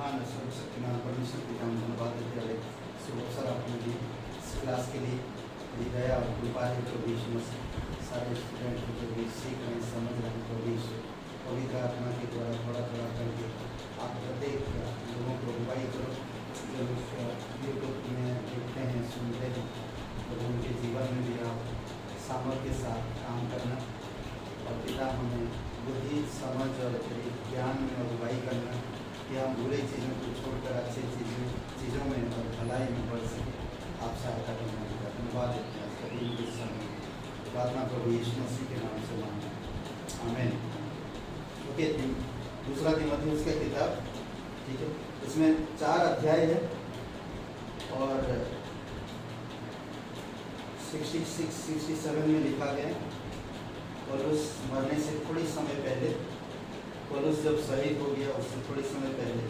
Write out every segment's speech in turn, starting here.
महान सर्वशक्तिमान परमेश्वर के नाम धन्यवाद देते हुए शुभ अवसर आपने दी इस क्लास के लिए दी गया और कृपा है प्रभु यीशु मसीह सारे स्टूडेंट को जो भी सीख रहे हैं समझ रहे हैं प्रभु यीशु पवित्र आत्मा के द्वारा थोड़ा थोड़ा करके आप प्रत्येक लोगों को अगुवाई करो जो यूट्यूब में देखते हैं सुनते हैं तो उनके जीवन में भी आप सामर्थ्य के साथ काम करना और पिता हमें बुद्धि समझ और ज्ञान में अगुवाई करना कि हम बुरी चीज़ों को छोड़कर अच्छी चीज़ों में और भलाई में बढ़ सके आप सहायता करना होगा। धन्यवाद देते हैं सभी इनके समय प्रार्थना प्रभु यीशु मसीह के नाम से मांगना आमीन। ओके, दूसरा तीमुथियुस का किताब, ठीक है, इसमें 4 अध्याय है और 66-67 में लिखा गया है पौलुस मरने से थोड़ी समय पहले, पौलुस जब शहीद हो गया उससे थोड़ी समय पहले,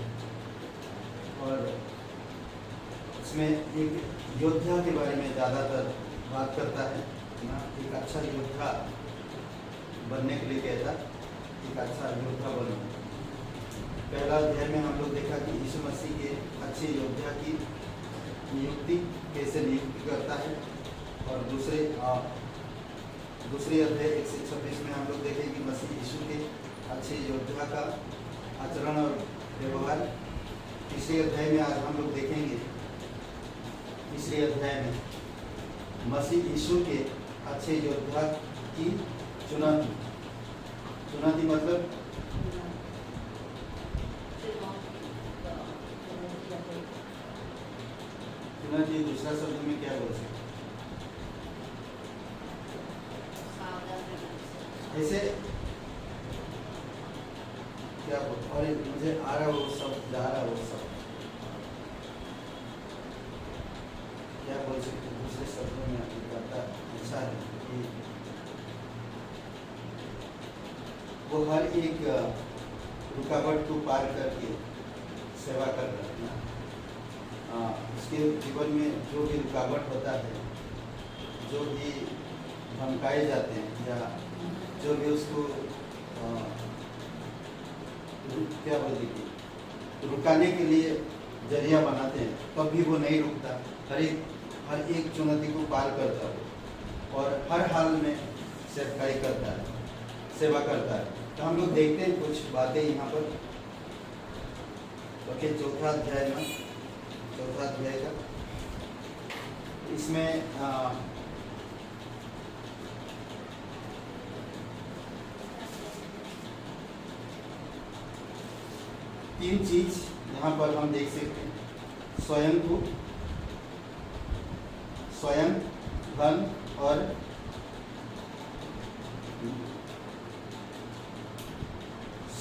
और इसमें एक योद्धा के बारे में ज़्यादातर बात करता है ना, एक अच्छा योद्धा बनने के लिए कहता, एक अच्छा योद्धा बनो। पहला अध्याय में हम लोग देखा कि यीशु मसीह के अच्छे योद्धा की नियुक्ति कैसे नियुक्ति करता है, और दूसरे अध्याय 126 में हम लोग देखें कि मसीह यीशु के अच्छे योद्धा का आचरण और व्यवहार। तीसरे अध्याय में आज हम लोग देखेंगे, तीसरे अध्याय में मसीह यीशु के अच्छे योद्धा की चुनौती। चुनौती मतलब चुनौती दूसरा शब्द में क्या बोल सकते ऐसे क्या बोल, और मुझे आ रहा वो सब, जा रहा वो सब, क्या बोल सकते दूसरे शब्दों में आपकी करता अच्छा है कि वो हर एक रुकावट को पार करके सेवा कर रहे हैं। उसके जीवन में जो भी रुकावट होता है, जो भी धमकाए जाते हैं या जो भी उसको क्या बोलते रुकाने के लिए जरिया बनाते हैं, तब भी वो नहीं रुकता, हर एक चुनौती को पार करता है और हर हाल में सेवकाई करता है, सेवा करता है। तो हम लोग देखते हैं कुछ बातें यहाँ पर। ओके, चौथा अध्याय का इसमें 3 चीज यहाँ पर हम देख सकते हैं, स्वयं, धन और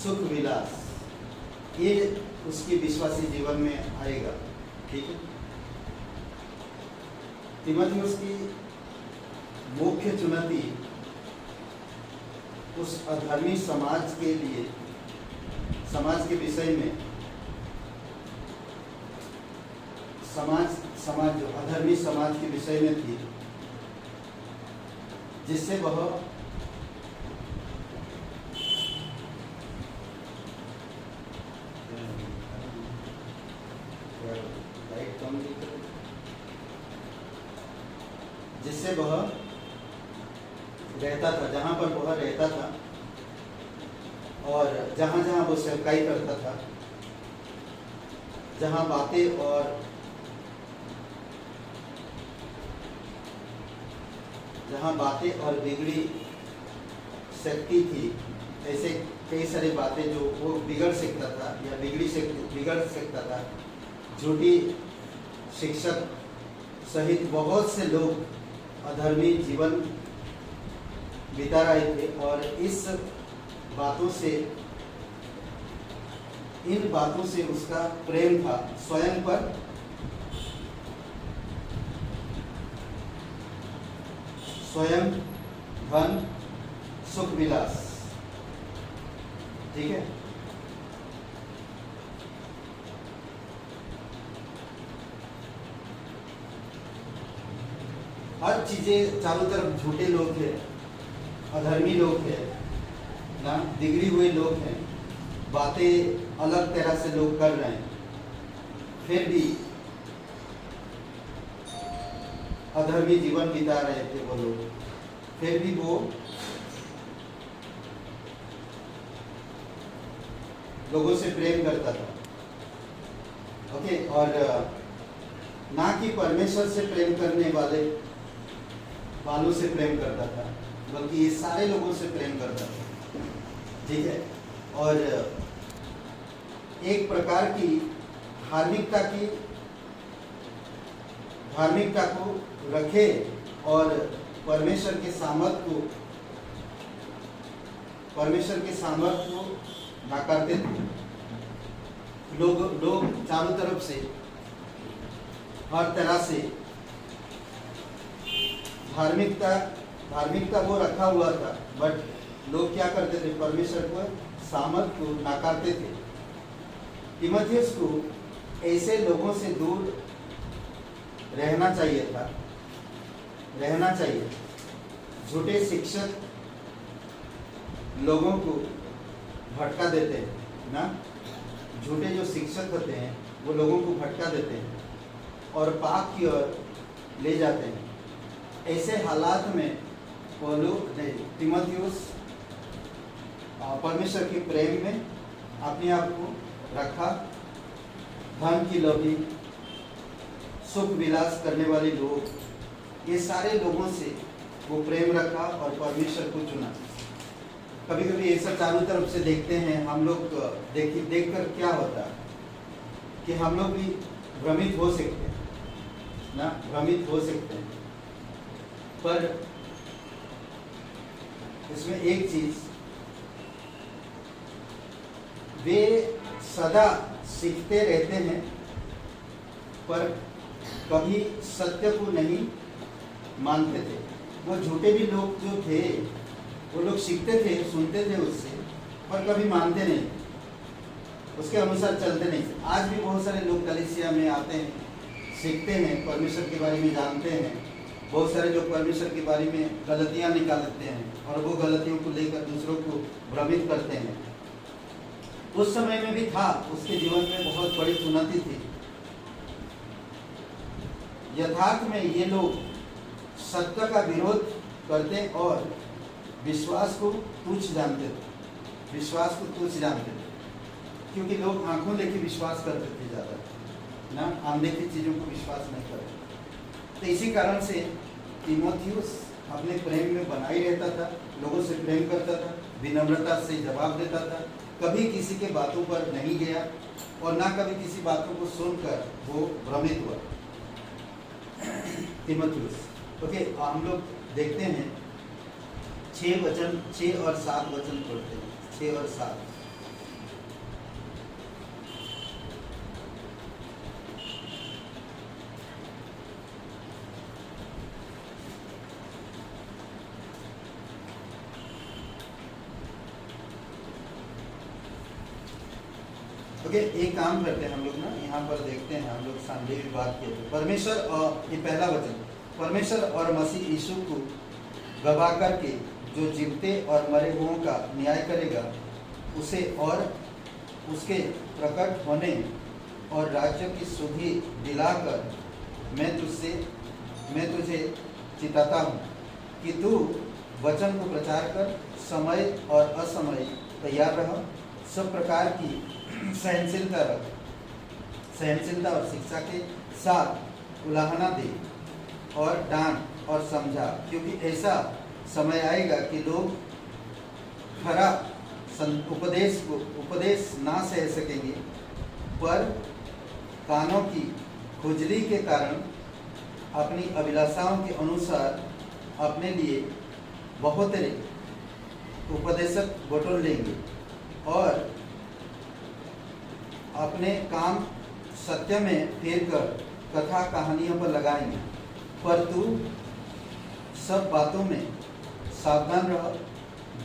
सुख विलास। ये उसके विश्वासी जीवन में आएगा, ठीक है। तीमुथियुस की मुख्य चुनौती उस अधर्मी समाज के लिए, समाज के विषय में, समाज जो अधर्मी समाज के विषय में थी, जिससे वह रहता था, जहाँ पर वह रहता था और जहाँ जहाँ वो सेवकाई करता था, जहाँ बातें और बिगड़ी शक्ति थी, ऐसे कई सारी बातें जो वो बिगड़ सकता था या बिगड़ सकता था। झूठी शिक्षक सहित बहुत से लोग अधर्मी जीवन बिता रहे थे और इन बातों से उसका प्रेम था स्वयं पर, स्वयं, धन, सुख विलास, ठीक है। हर चीजें चारों तरफ झूठे लोग हैं, अधर्मी लोग हैं ना, बिगड़ी हुए लोग हैं, बातें अलग तरह से लोग कर रहे हैं, फिर भी अधर्मी जीवन बिता रहे थे वो लोग, फिर भी वो लोगों से प्रेम करता था। ओके, और ना कि परमेश्वर से प्रेम करने वालों से प्रेम करता था, बल्कि ये सारे लोगों से प्रेम करता था। ठीक है, और एक प्रकार की धार्मिकता को रखे और परमेश्वर के सामर्थ को नकारते थे। लोग चारों तरफ से हर तरह से धार्मिकता को रखा हुआ था, बट लोग क्या करते थे? परमेश्वर को सामर्थ को नकारते थे। तीमुथियुस को ऐसे लोगों से दूर रहना चाहिए। झूठे शिक्षक लोगों को भटका देते हैं ना। झूठे जो शिक्षक होते हैं वो लोगों को भटका देते हैं और पाप की ओर ले जाते हैं। ऐसे हालात में तीमुथियुस परमेश्वर के प्रेम में अपने आप को रखा। धन की लोभी, सुख विलास करने वाले लोग, ये सारे लोगों से वो प्रेम रखा और परमेश्वर को चुना। कभी कभी ऐसा चारों तरफ से देखते हैं हम लोग, देखकर क्या होता है कि हम लोग भी भ्रमित हो सकते हैं ना, भ्रमित हो सकते हैं। पर इसमें एक चीज, वे सदा सीखते रहते हैं पर कभी सत्य को नहीं मानते थे। वो झूठे भी लोग जो थे वो लोग सीखते थे, सुनते थे उससे, पर कभी मानते नहीं, उसके अनुसार चलते नहीं। आज भी बहुत सारे लोग कलीसिया में आते हैं, सीखते हैं, परमेश्वर के बारे में जानते हैं। बहुत सारे लोग परमेश्वर के बारे में गलतियां निकालते हैं और वो गलतियों को लेकर दूसरों को भ्रमित करते हैं। उस समय में भी था, उसके जीवन में बहुत बड़ी चुनौती थी। यथार्थ में ये लोग सत्य का विरोध करते और विश्वास को तुच्छ जानते थे। क्योंकि लोग आंखों देखे विश्वास करते थे ज़्यादा ना, अनदेखी चीज़ों को विश्वास नहीं करते। तो इसी कारण से तीमुथियुस अपने प्रेम में बना ही रहता था, लोगों से प्रेम करता था, विनम्रता से जवाब देता था, कभी किसी के बातों पर नहीं गया और ना कभी किसी बातों को सुनकर वो भ्रमित हुआ। तीमुथियुस, ओके, हम लोग देखते हैं 6 और 7 वचन पढ़ते हैं। 6 और 7। ओके, एक काम करते हैं हम लोग ना, यहाँ पर देखते हैं, हम लोग संडे की बात किए थे। परमेश्वर और ये पहला वचन, परमेश्वर और मसीह यीशु को गवाह करके जो जीवते और मरे हुओं का न्याय करेगा, उसे और उसके प्रकट होने और राज्य की सुधि दिलाकर मैं तुझे चिताता हूँ कि तू वचन को प्रचार कर, समय और असमय तैयार रह, सब प्रकार की सहनशीलता और शिक्षा के साथ उलाहना दे और डांट और समझा, क्योंकि ऐसा समय आएगा कि लोग खरा उपदेश ना सह सकेंगे, पर कानों की खुजली के कारण अपनी अभिलाषाओं के अनुसार अपने लिए बहुत उपदेशक बटोर लेंगे और अपने काम सत्य में फेर कर कथा कहानियों पर लगाएंगे। पर तू सब बातों में सावधान रह,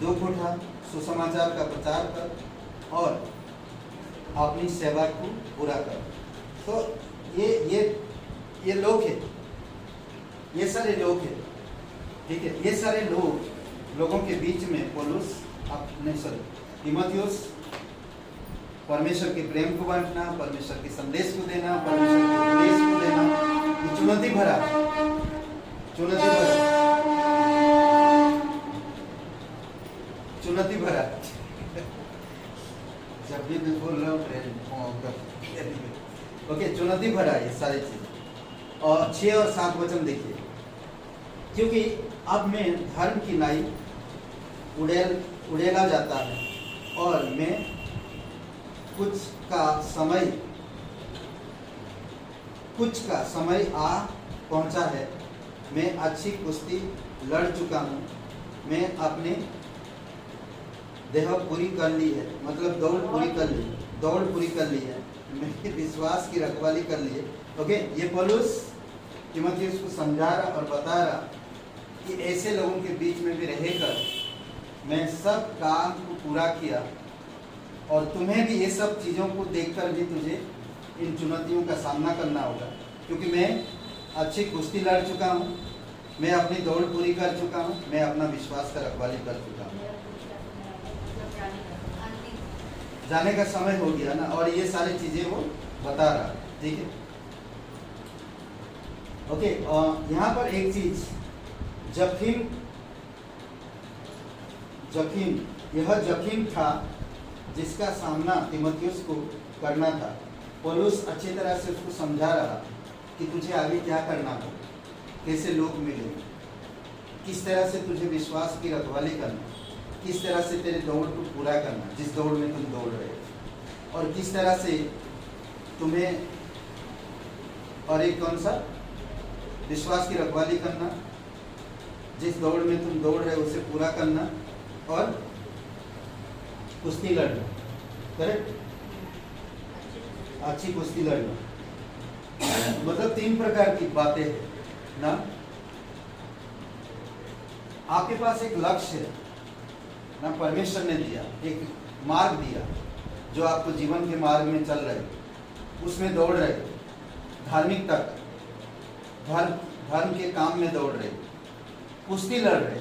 दुख उठा, सुसमाचार का प्रचार कर और अपनी सेवा को पूरा कर। तो ये लोग हैं, ये सारे लोग हैं, ठीक है। ये सारे लोगों के बीच में तीमुथियुस परमेश्वर के प्रेम को बांटना, परमेश्वर के संदेश को देना, परमेश्वर के उपदेश को देना, ये चुनौती भरा, चुनौती भरा। जब भी मैं बोल रहा हूँ ओके, चुनौती भरा ये सारी चीज। और 6 और 7 वचन देखिए, क्योंकि अब मैं धर्म की नाई उड़ेला जाता है और मैं कुछ का समय आ पहुंचा है। मैं अच्छी कुश्ती लड़ चुका हूँ, मैं अपने देह पूरी कर ली है, मतलब दौड़ पूरी कर ली है, मैंने विश्वास की रखवाली कर ली है। ओके, ये पौलुस तीमुथियुस को समझा रहा और बता रहा कि ऐसे लोगों के बीच में भी रहकर मैं सब काम को पूरा किया, और तुम्हें भी ये सब चीज़ों को देखकर भी तुझे इन चुनौतियों का सामना करना होगा, क्योंकि मैं अच्छी कुश्ती लड़ चुका हूँ, मैं अपनी दौड़ पूरी कर चुका हूँ, मैं अपना विश्वास का रखवाली कर चुका हूँ। जाने का समय हो गया ना, और ये सारी चीज़ें वो बता रहा, ठीक है। ओके, यहाँ पर एक चीज, यह जखीम था जिसका सामना तीमुथियुस को करना था। पौलुस अच्छी तरह से उसको समझा रहा कि तुझे आगे क्या करना हो, कैसे लोग मिलेंगे, किस तरह से तुझे विश्वास की रखवाली करना, किस तरह से तेरे दौड़ को पूरा करना, जिस दौड़ में तुम दौड़ रहे हो, और किस तरह से तुम्हें, और एक कौन सा, विश्वास की रखवाली करना, जिस दौड़ में तुम दौड़ रहे हो उसे पूरा करना, और कुश्ती लड़ना, करेक्ट, अच्छी कुश्ती लड़ना। मतलब 3 प्रकार की बातें हैं ना। आपके पास एक लक्ष्य है ना, परमेश्वर ने दिया, एक मार्ग दिया जो आपको जीवन के मार्ग में चल रहे, उसमें दौड़ रहे, धार्मिकता, धर्म के काम में दौड़ रहे, कुश्ती लड़ रहे,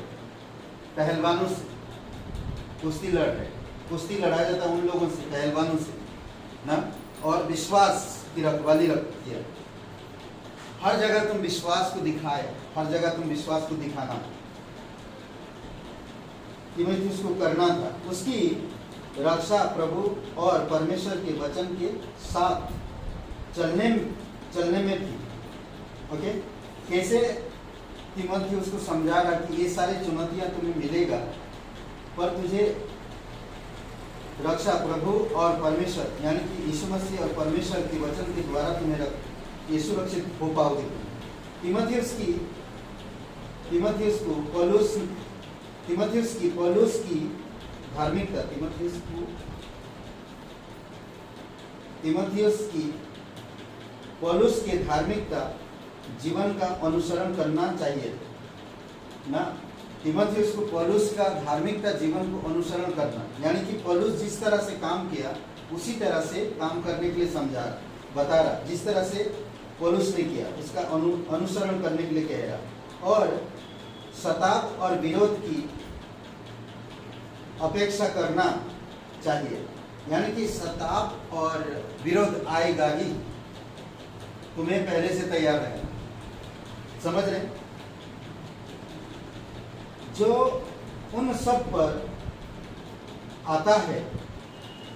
पहलवानों से कुश्ती लड़ रहे। कुश्ती लड़ा जाता उन लोगों से, पहलवानों से ना, और विश्वास की रखवाली किया। हर जगह तुम विश्वास को दिखाए, हर जगह तुम विश्वास को दिखाना, तीमुथियुस को करना था। उसकी रक्षा प्रभु और परमेश्वर के वचन के साथ चलने में थी। ओके, कैसे तीमुथियुस को समझा रहा कि ये सारी चुनौतियां तुम्हें मिलेगा, पर तुझे रक्षा प्रभु और परमेश्वर यानी कि यीशु मसीह और परमेश्वर के वचन के द्वारा तुम्हें ये सुरक्षित हो पाओगे। तीमुथियुस की पौलुस की धार्मिकता, पौलुस के धार्मिकता जीवन का अनुसरण करना चाहिए ना। तीमुथियुस को पौलुस का धार्मिकता जीवन को अनुसरण करना, यानी कि पौलुस जिस तरह से काम किया उसी तरह से काम करने के लिए बता रहा, जिस तरह से पौलुस ने किया उसका अनुसरण करने के लिए कह रहा। और सताप और विरोध की अपेक्षा करना चाहिए, यानी कि सताप और विरोध आएगा ही, तुम्हें पहले से तैयार रहना। समझ रहे? जो उन सब पर आता है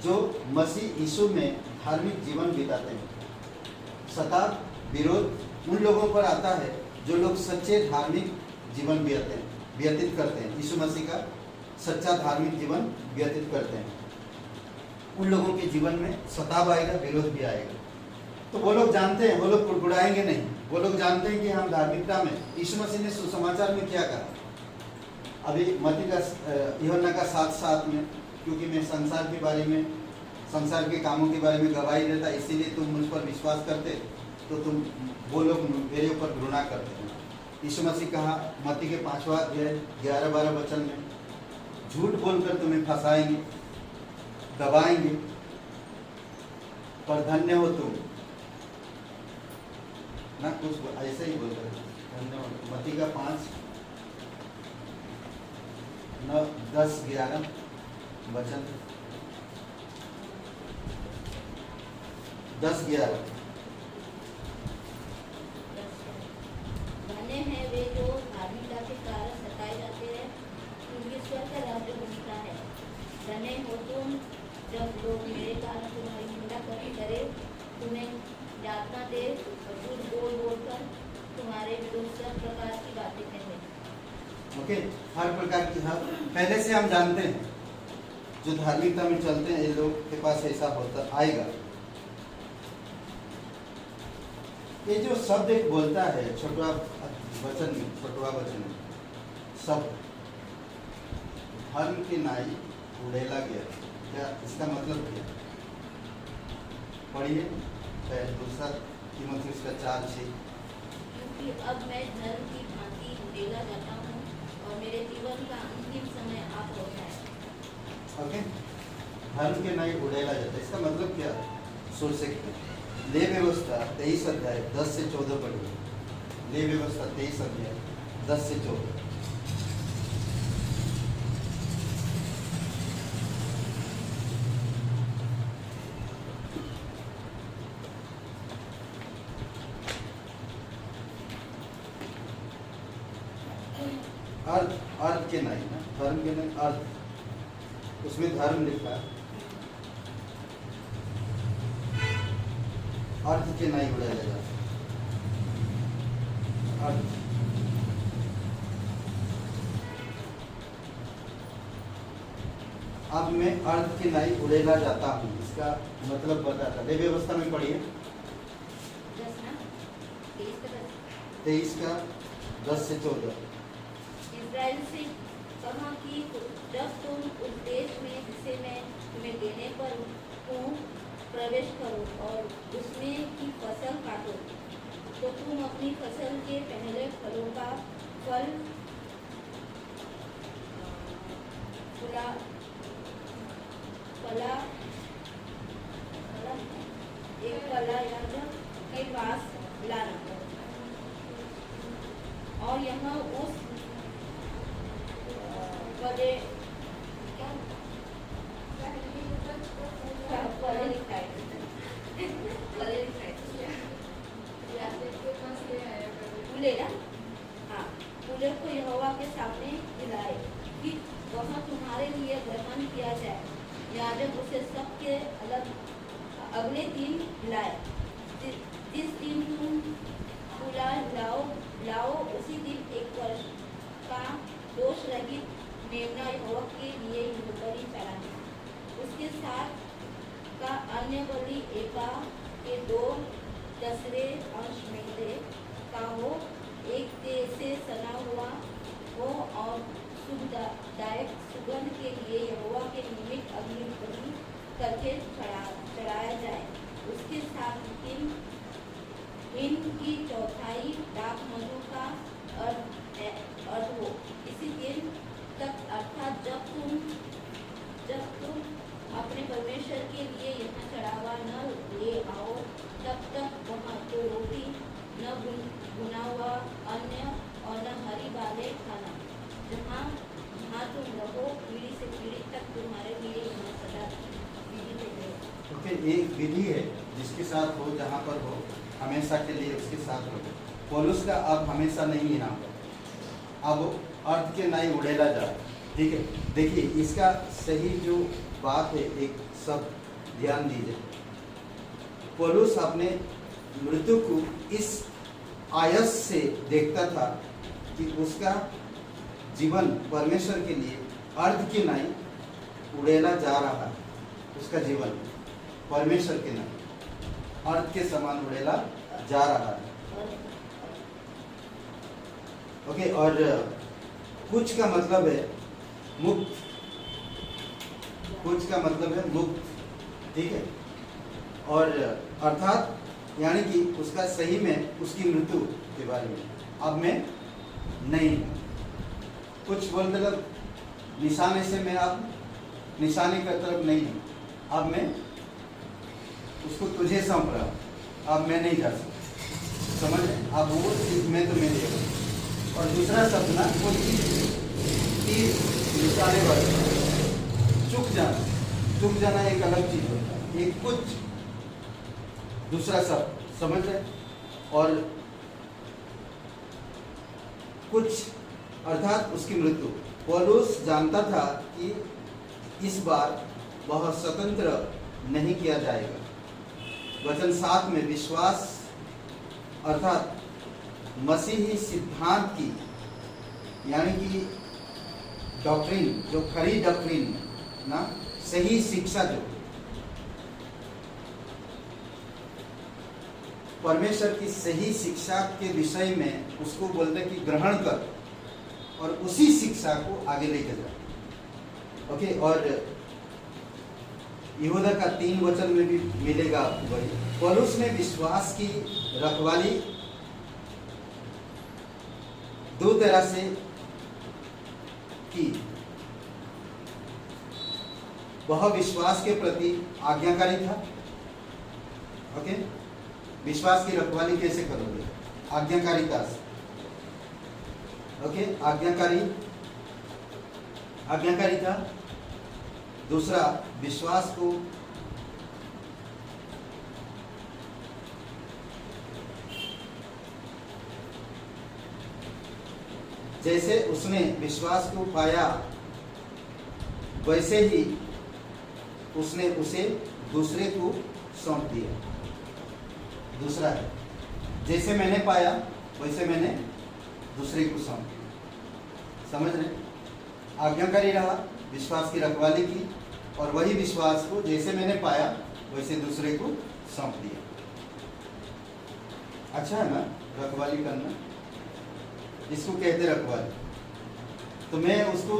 जो मसीह यीशु में धार्मिक जीवन बिताते हैं। सताप विरोध उन लोगों पर आता है जो लोग सच्चे धार्मिक जीवन व्यतीत करते हैं, यीशु मसीह का सच्चा धार्मिक जीवन व्यतीत करते हैं। उन लोगों के जीवन में सताप आएगा, विरोध भी आएगा। तो वो लोग जानते हैं, वो लोग कुड़कुड़ाएंगे नहीं, वो लोग जानते हैं कि हम धार्मिकता में, यीशु मसीह ने सुसमाचार में क्या कहा। अभी मत्ती का यूहन्ना का 7:7 में, क्योंकि मैं संसार के बारे में, संसार के कामों के बारे में गवाही देता, इसीलिए तुम मुझ पर विश्वास करते, तो तुम वो लोग मेरे ऊपर घृणा करते हैं। यीशु मसीह कहा मत्ती के 5वां अध्याय 11-12 वचन में, झूठ बोलकर तुम्हें फंसाएंगे, दबाएंगे, पर धन्य हो तुम ना, कुछ ऐसे ही बोल रहे, धन्य हो। मत्ती का 5:9-10-11 वचन। 10-11 धन्य है वे जो धार्मिकता के कारण सताए जाते हैं, क्योंकि स्वर्ग का राज्य उनका है। धन्य हो तुम जब लोग मेरे कारण तुम्हारी निंदा करे, तुम्हें यातना दे और झूठ बोल बोलकर तुम्हारे विरुद्ध सब प्रकार की बातें कहे। ओके, हर प्रकार की, हाँ पहले से हम जानते हैं जो धार्मिकता में चलते हैं ये लोग के पास ऐसा होता आएगा। ये जो शब्द एक बोलता है छोटवा वचन में शब्द धर्म की नाई उड़ेला गया, क्या इसका मतलब क्या? पढ़िए दूसरा तीमुथियुस का 4:6। क्योंकि अब मैं धर्म की भांति उड़ेला जाता हूँ और मेरे जीवन का अंतिम समय आ पहुँचा है। ओके, धर्म के नाई उड़ेला जाता है, इसका मतलब क्या सोच सकते हैं? ले व्यवस्था 23 अध्याय 10 से 14 पढ़िए। ले व्यवस्था 23 अध्याय 10 से 14। अर्थ के नहीं ना, धर्म के नहीं, अर्थ, उसमें धर्म लिखा है, अर्थ के नहीं उड़ाया जाता। अर्थ अब मैं अर्थ के नहीं उड़ेला जाता हूँ, इसका मतलब बताता। ले व्यवस्था में पढ़िए 23 का 10 से 14। इस्राएल से कहा कि जब तुम उस देश में जिसे मैं तुम्हें देने पर हूँ प्रवेश करो और उसमें की फसल काटो, तो तुम अपनी फसल के पहले फलों का फल एक पला याजक के पास लाना और यहाँ उस पले कूलर को यहोवा के सामने हिलाए कि वह तुम्हारे लिए ग्रहण किया जाए। याजक उसे सबके अगले दिन हिलाए। जिस दिन तुम कूला लाओ उसी दिन एक वर्ष का दोष रहित मेमना यहोवा के लिए बलि चढ़ाना। उसके साथ का अन्य बलि एका के 2/10 अंश में से का हो, एक तेल से सना हुआ हो और शुभदायक सुगंध के लिए यहोवा के निमित्त अग्नि बलि करके चढ़ाया जाए। उसके साथ इनकी चौथाई दाख मधु का अर्थ हो। इसी दिन तक अर्थात जब तुम अपने परमेश्वर के लिए यहाँ चढ़ावा न ले आओ, तब तक वहाँ तो रोटी न भुना हुआ अन्न और न हरी बालें खाना। जहाँ तुम रहो, पीढ़ी से पीढ़ी तक तुम्हारे लिए यहाँ सदा विधि है। ओके, एक विधि है जिसके साथ हो, जहाँ पर हो, हमेशा के लिए उसके साथ रहो। पौलुस का अब हमेशा नहीं यहाँ पर, अब अर्थ के नहीं उड़ेला जा। ठीक है, देखिए इसका सही जो बात है, एक सब ध्यान दीजिए। पौलुस अपने मृत्यु को इस आयस से देखता था कि उसका जीवन परमेश्वर के लिए अर्थ के नहीं उड़ेला जा रहा है। उसका जीवन परमेश्वर के नहीं अर्थ के समान उड़ेला जा रहा है। ओके, और कुछ का मतलब है मुक्त, कुछ का मतलब है मुक्त। ठीक है, और अर्थात यानी कि उसका सही में उसकी मृत्यु के बारे में अब मैं नहीं, कुछ बोल मतलब निशाने से मैं अब निशाने की तरफ नहीं हूँ, अब मैं उसको तुझे सौंप रहा हूँ, अब मैं नहीं जा सकता। समझ रहे? अब वो चीज में तो मैं नहीं। और दूसरा शब्द ना वो तीर निशाने वाला चुक जाना एक अलग चीज होता है। एक कुछ दूसरा सब समझ रहे। और कुछ अर्थात उसकी मृत्यु। पौलुस जानता था कि इस बार वह स्वतंत्र नहीं किया जाएगा। वचन 7 में विश्वास अर्थात मसीही सिद्धांत की, यानी कि डॉक्ट्रिन, जो खरी डॉक्ट्रिन ना, सही शिक्षा, जो परमेश्वर की सही शिक्षा के विषय में उसको बोलते कि ग्रहण कर और उसी शिक्षा को आगे लेके जा। ओके, और यहूदा का 3 वचन में भी मिलेगा आपको वही। पौलुस ने विश्वास की रखवाली 2 तरह से की। वह विश्वास के प्रति आज्ञाकारी था। ओके, विश्वास की रखवाली कैसे करोगे? आज्ञाकारिता से। ओके, आज्ञाकारी था। दूसरा, विश्वास को जैसे उसने विश्वास को पाया वैसे ही उसने उसे दूसरे को सौंप दिया। दूसरा है, जैसे मैंने पाया वैसे मैंने दूसरे को सौंप दिया। समझ रहे? आज्ञाकारी रहा, विश्वास की रखवाली की, और वही विश्वास को जैसे मैंने पाया वैसे दूसरे को सौंप दिया। अच्छा है ना रखवाली करना? इसको कहते रखवाली। तो मैं उसको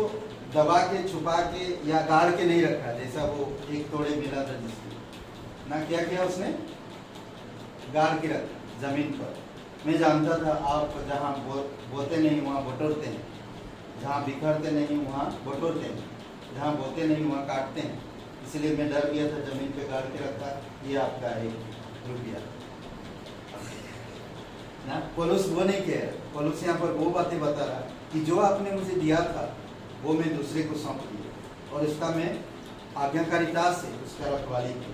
दबा के, छुपा के या गाड़ के नहीं रखा, जैसा वो एक तोड़े मिला था जिसको ना, क्या किया उसने? गाड़ के रखा जमीन पर। मैं जानता था आप जहाँ बोते नहीं वहाँ बटोरते हैं, जहाँ बिखरते नहीं वहाँ बटोरते हैं, जहाँ बोते नहीं वहाँ काटते हैं। इसलिए मैं डर गया था, जमीन पे गाड़ के रखा। ये आपका 1 रुपया ना। पौलुस वो नहीं कह रहा। पौलुस यहाँ पर वो बातें बता रहा कि जो आपने मुझे दिया था वो मैं दूसरे को सौंप दिया, और इसका मैं आज्ञाकारिता से उसका रखवाली की।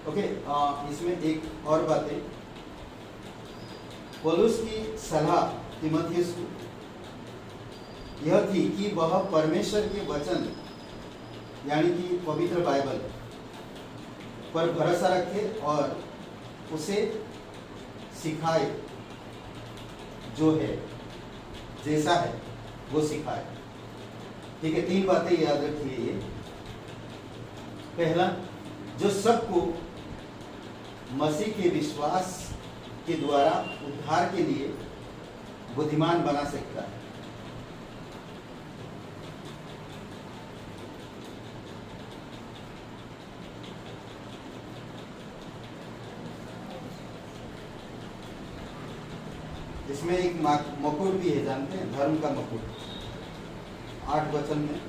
ओके, इसमें एक और बात है। पौलुस की सलाह तीमुथियुस को यह थी कि वह परमेश्वर के वचन, यानी कि पवित्र बाइबल पर भरोसा रखे और उसे सिखाए, जो है जैसा है वो सिखाए। ठीक है, 3 बातें याद रखिए ये। पहला, जो सबको मसीह के विश्वास के द्वारा उद्धार के लिए बुद्धिमान बना सकता है। इसमें एक मुकुट भी है, जानते हैं? धर्म का मुकुट। 8 वचन में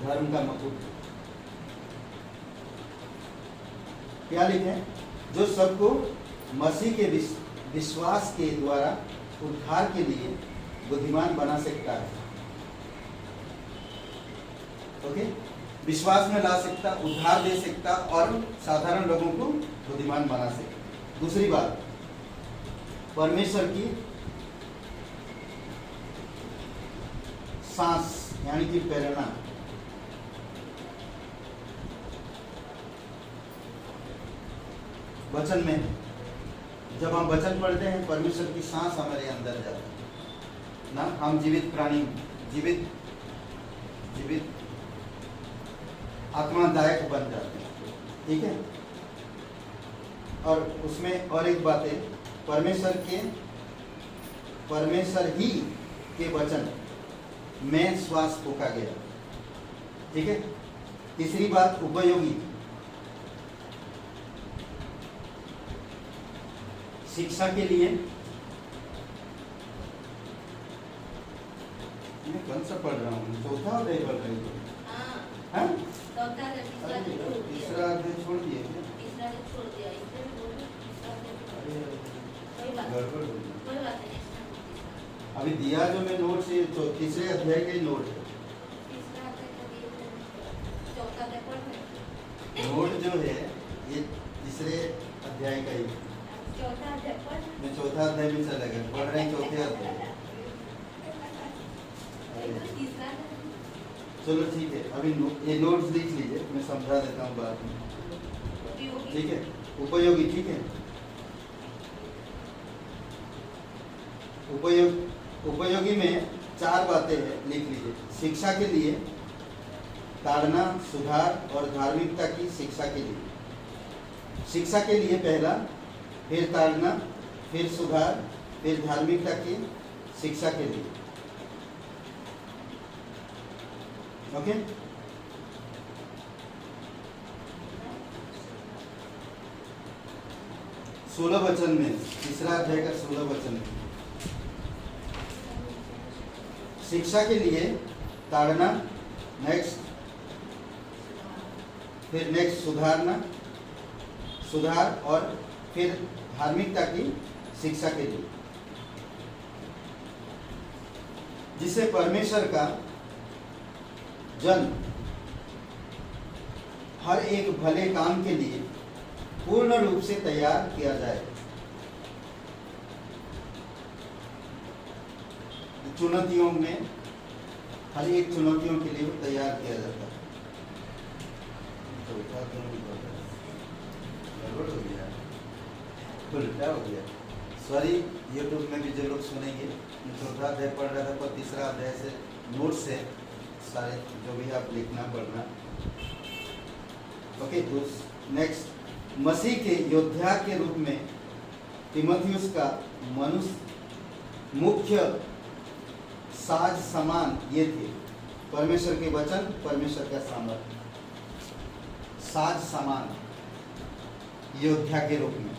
धर्म का मुकुट क्या लिखे? जो सबको मसीह के विश्वास के द्वारा उद्धार के लिए बुद्धिमान बना सकता है। ओके, विश्वास में ला सकता, उद्धार दे सकता और साधारण लोगों को बुद्धिमान बना सकता। दूसरी बात, परमेश्वर की सांस, यानी कि प्रेरणा। वचन में जब हम वचन पढ़ते हैं, परमेश्वर की सांस हमारे अंदर जाती है ना। हम जीवित प्राणी, जीवित आत्मादायक बन जाते हैं। ठीक है, और उसमें और एक बात है, परमेश्वर ही के वचन में श्वास फूका गया। ठीक है। तीसरी बात, उपयोगी शिक्षा के लिए। मैं कौन सा पढ़ रहा हूँ? चौथा अध्याय पढ़ रही हूँ। हाँ, तीसरा अध्याय छोड़ दिए क्या? गड़बड़ हो गई। अभी दिया जो मैं नोट से, तो तीसरे अध्याय का ही नोट है। नोट जो है ये चौथा अध्याय में चले गए, पढ़ रहे हैं चौथे अध्याय। चलो ठीक है, अभी ये नोट्स लिख लीजिए, मैं समझा देता हूँ बाद में, ठीक है। उपयोगी, ठीक है। उपयोगी में 4 बातें हैं, लिख लीजिए। शिक्षा के लिए, ताड़ना, सुधार और धार्मिकता की शिक्षा के लिए। शिक्षा के लिए पहला, फिर ताड़ना, फिर सुधार, फिर धार्मिकता की शिक्षा के लिए। ओके। 16 वचन में, तीसरा अध्याय का 16 वचन में शिक्षा के लिए ताड़ना, नेक्स्ट, फिर नेक्स्ट सुधारना, सुधार और फिर धार्मिकता की शिक्षा के लिए, जिसे परमेश्वर का जन हर एक भले काम के लिए पूर्ण रूप से तैयार किया जाए। चुनौतियों में, हर एक चुनौतियों के लिए तैयार किया जाता है। गड़बड़ हो गया, उल्टा हो गया, सॉरी। यूट्यूब में भी जो लोग सुनेंगे, चौथा अध्याय पढ़ रहा था, पर तीसरा अध्याय से नोट से सारे जो भी आप लिखना पढ़ना। ओके, तो नेक्स्ट, मसीह के योद्धा के रूप में तीमुथियुस का मनुष्य मुख्य साज सामान ये थे: परमेश्वर के वचन, परमेश्वर का सामर्थ्य। साज सामान योद्धा के रूप में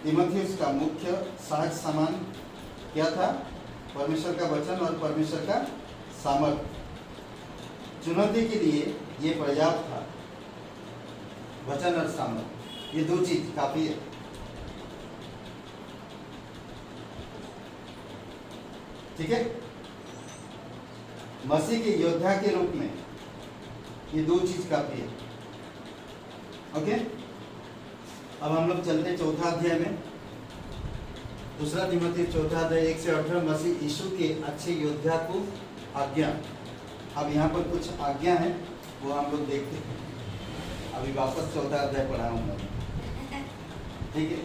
तीमुथियुस का मुख्य साज सामान क्या था? परमेश्वर का वचन और परमेश्वर का सामर्थ्य। चुनौती के लिए ये पर्याप्त था, वचन और सामर्थ्य, ये 2 चीज काफी है। ठीक है, मसीह के योद्धा के रूप में ये 2 चीज काफी है। ओके, अब हम लोग चलते हैं चौथा अध्याय में। दूसरा तीमुथियुस चौथा अध्याय 1 से 18, मसीह यीशु के अच्छे योद्धा को आज्ञा। अब यहाँ पर कुछ आज्ञा है, वो हम लोग देखते हैं। अभी वापस चौथा अध्याय पढ़ाऊंगा, ठीक है।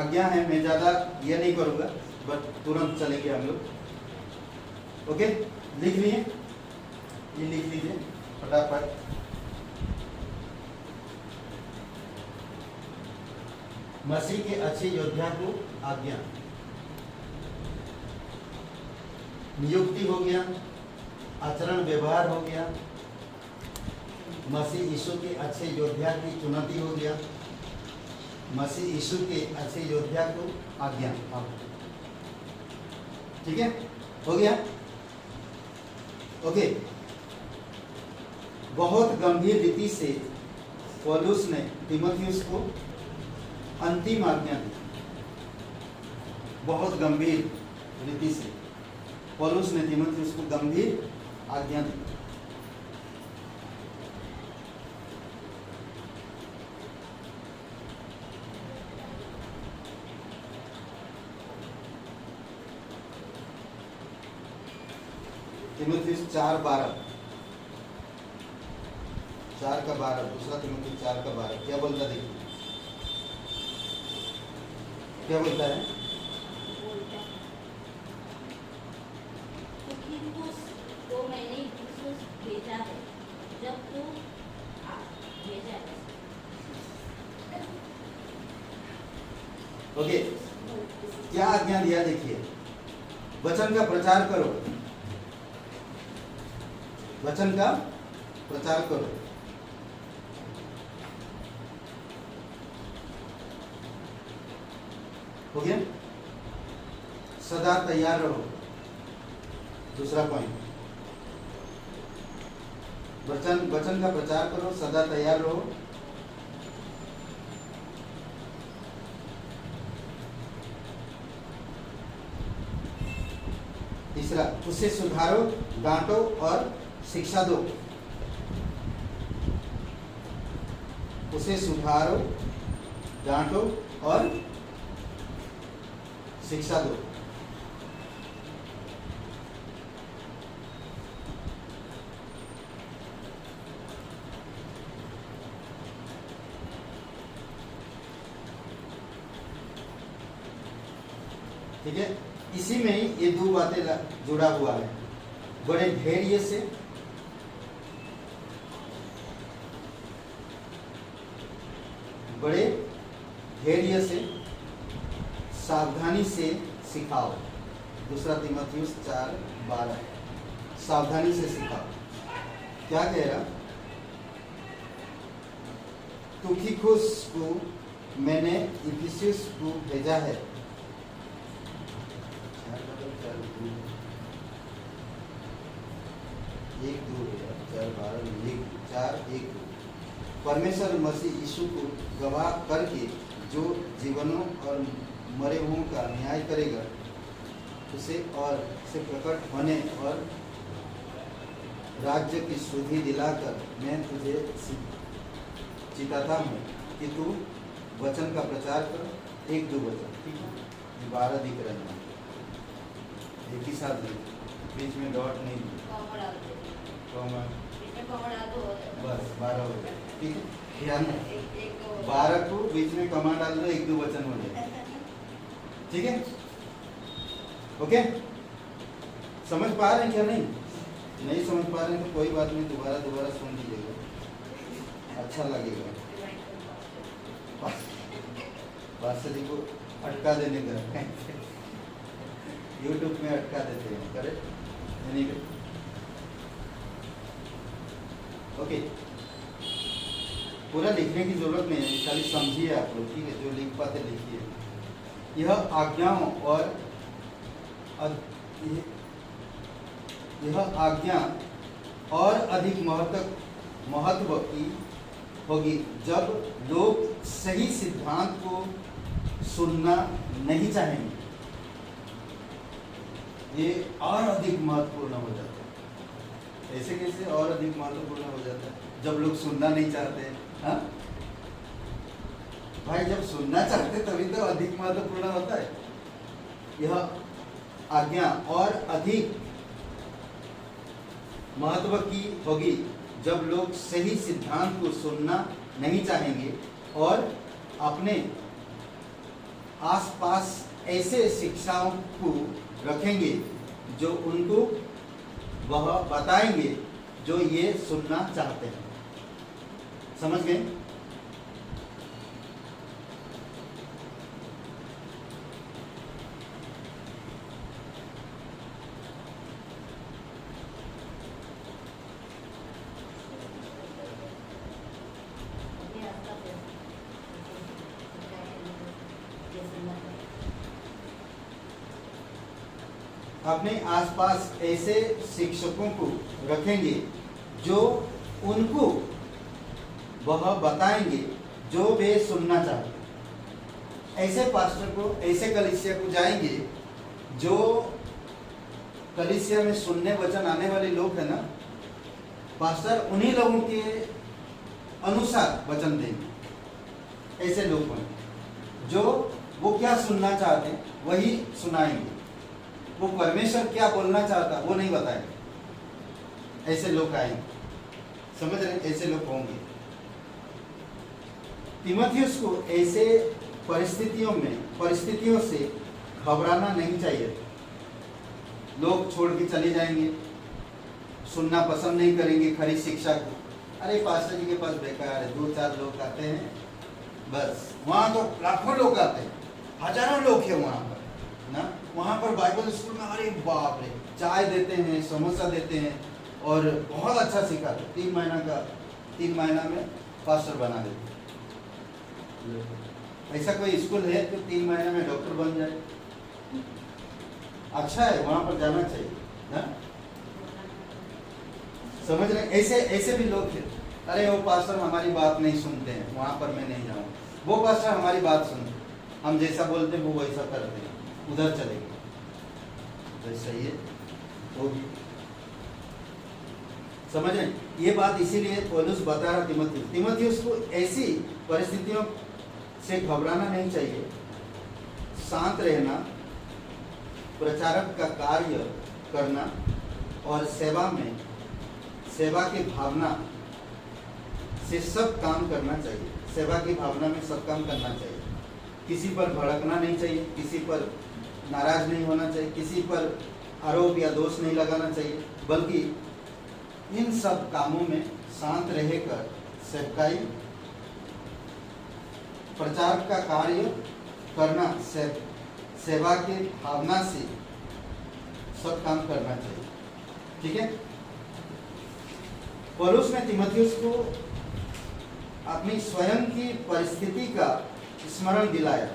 आज्ञा है, मैं ज़्यादा ये नहीं करूँगा, बट तुरंत चलेंगे हम लोग। ओके, लिख लिए, ये लिख लीजिए फटाफट। मसीह के अच्छे योद्धा को आज्ञा। नियुक्ति हो गया, आचरण व्यवहार हो गया, मसीह यीशु के अच्छे योद्धा की चुनौती हो गया, मसीह यीशु के अच्छे योद्धा को आज्ञा। ठीक है, हो गया। ओके, बहुत गंभीर रीति से पौलुस ने तीमुथियुस को अंतिम आज्ञा दी। बहुत गंभीर रीति से पौलुस ने तीमुथियुस को गंभीर आज्ञा दी। तीमुथियुस 4:12, 4:12, दूसरा तीमुथियुस 4:12 क्या बोलता? देखिए क्या बोलता है? तो मैंने भेजा है, जब तू भेजा है। ओके, क्या आज्ञा दिया? देखिए, वचन का प्रचार करो, वचन का प्रचार करो। हो गया। सदा तैयार रहो, दूसरा पॉइंट। वचन का प्रचार करो, सदा तैयार रहो। तीसरा, उसे सुधारो, डांटो और शिक्षा दो। उसे सुधारो, डांटो और शिक्षा दो। ठीक है, इसी में ही ये दो बातें जुड़ा हुआ है, बड़े धैर्य से सावधानी से सिखाओ। दूसरा तीमुथियुस 4:12 सावधानी से सिखाओ। क्या कह रहा? तुखिकुस को मैंने इफिसुस को भेजा है। परमेश्वर मसीह यीशु को गवाह करके जो जीवनों और मरे हुओं का न्याय करेगा, उसे और से प्रकट होने और राज्य की सुधि दिलाकर मैं तुझे चिताता हूँ कि तू वचन का प्रचार कर। 1-2 वचन, ठीक है, 12 दिख रहे हैं, एक ही साथ बीच में डॉट नहीं, बस 12 हो गया। ठीक है, ध्यान 12 को बीच में कमा डाल दो, 1-2 वचन हो जाए। ठीक है, ओके, समझ पा रहे हैं क्या? नहीं समझ पा रहे हैं तो कोई बात नहीं, दोबारा सुन लीजिएगा, अच्छा लगेगा। पास्टर जी को अटका देने का यूट्यूब में अटका देते हैं, करेक्ट? नहीं, ओके, पूरा लिखने की जरूरत नहीं है, खाली समझिए आप लोग, ठीक है? जो लिख पाते लिखिए। यह आज्ञाओं और यह आज्ञा और अधिक महत्व की होगी जब लोग सही सिद्धांत को सुनना नहीं चाहेंगे। ये और अधिक महत्वपूर्ण हो जाता है। ऐसे कैसे और अधिक महत्वपूर्ण हो जाता है? जब लोग सुनना नहीं चाहते। हाँ भाई, जब सुनना चाहते तभी तो अधिक महत्वपूर्ण होता है। यह आज्ञा और अधिक महत्व की होगी जब लोग सही सिद्धांत को सुनना नहीं चाहेंगे और अपने आसपास ऐसे शिक्षाओं को रखेंगे जो उनको वह बताएंगे जो ये सुनना चाहते हैं। समझ गए? अपने आसपास ऐसे शिक्षकों को रखेंगे जो उनको वह बताएंगे जो वे सुनना चाहते हैं। ऐसे पास्टर को, ऐसे कलीसिया को जाएंगे जो कलीसिया में सुनने वचन आने वाले लोग हैं ना, पास्टर उन्हीं लोगों के अनुसार वचन देंगे। ऐसे लोग होंगे जो वो क्या सुनना चाहते हैं वही सुनाएंगे। वो परमेश्वर क्या बोलना चाहता वो नहीं बताएंगे। ऐसे लोग आएंगे, समझ रहे? ऐसे लोग होंगे। तीमुथियुस को ऐसे परिस्थितियों से घबराना नहीं चाहिए। लोग छोड़ के चले जाएंगे, सुनना पसंद नहीं करेंगे खरी शिक्षा को। अरे पास्टर जी के पास बेकार है, 2-4 लोग आते हैं बस। वहां तो लाखों लोग आते हैं, हजारों लोग हैं वहां पर ना। वहाँ पर बाइबल स्कूल में अरे बाप रे, चाय देते हैं, समोसा देते हैं और बहुत अच्छा सिखाते। 3 महीना में पास्टर बना देते। ऐसा कोई स्कूल है तो 3 महीने में डॉक्टर बन जाए? अच्छा है, वहाँ पर जाना चाहिए ना। समझ रहे? ऐसे भी लोग हैं। अरे वो पास्टर हमारी बात नहीं सुनते हैं, वहाँ पर मैं नहीं जाऊँ। वो पास्टर हमारी बात सुनते, हम जैसा बोलते हैं वो वैसा करते हैं, उधर चले गए। तो सही है, होगी। समझ रहे? ये बात इसीलिए पौलुस बता रहा तीमुथियुस को ऐसी परिस्थितियों से घबराना नहीं चाहिए। शांत रहना, प्रचारक का कार्य करना और सेवा की भावना से सब काम करना चाहिए। सेवा की भावना में सब काम करना चाहिए। किसी पर भड़कना नहीं चाहिए, किसी पर नाराज नहीं होना चाहिए, किसी पर आरोप या दोष नहीं लगाना चाहिए, बल्कि इन सब कामों में शांत रहकर सेवकाई, प्रचार का कार्य करना, सेवा की भावना से सब काम करना चाहिए। ठीक है। पौलुस ने तीमुथियुस को अपनी स्वयं की परिस्थिति का स्मरण दिलाया।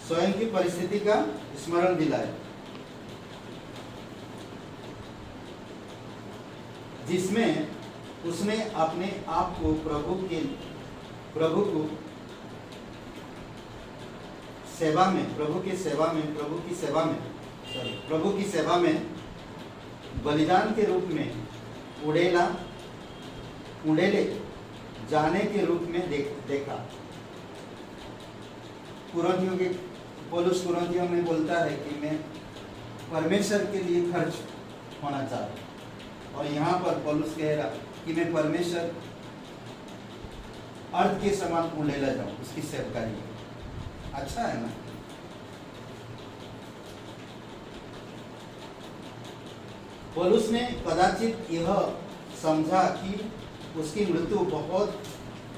स्वयं की परिस्थिति का स्मरण दिलाया, जिसमें उसने अपने आप को प्रभु की सेवा में बलिदान के रूप में उड़ेले जाने के रूप में देखा। पौलुस कुरिन्थियों में बोलता है कि मैं परमेश्वर के लिए खर्च होना चाहता हूँ, और यहाँ पर पौलुस कह रहा कि मैं परमेश्वर अर्थ के समान उड़ेला जाऊं उसकी सेवकाई में। अच्छा है ना। पौलुस ने कदाचित यह समझा कि उसकी मृत्यु बहुत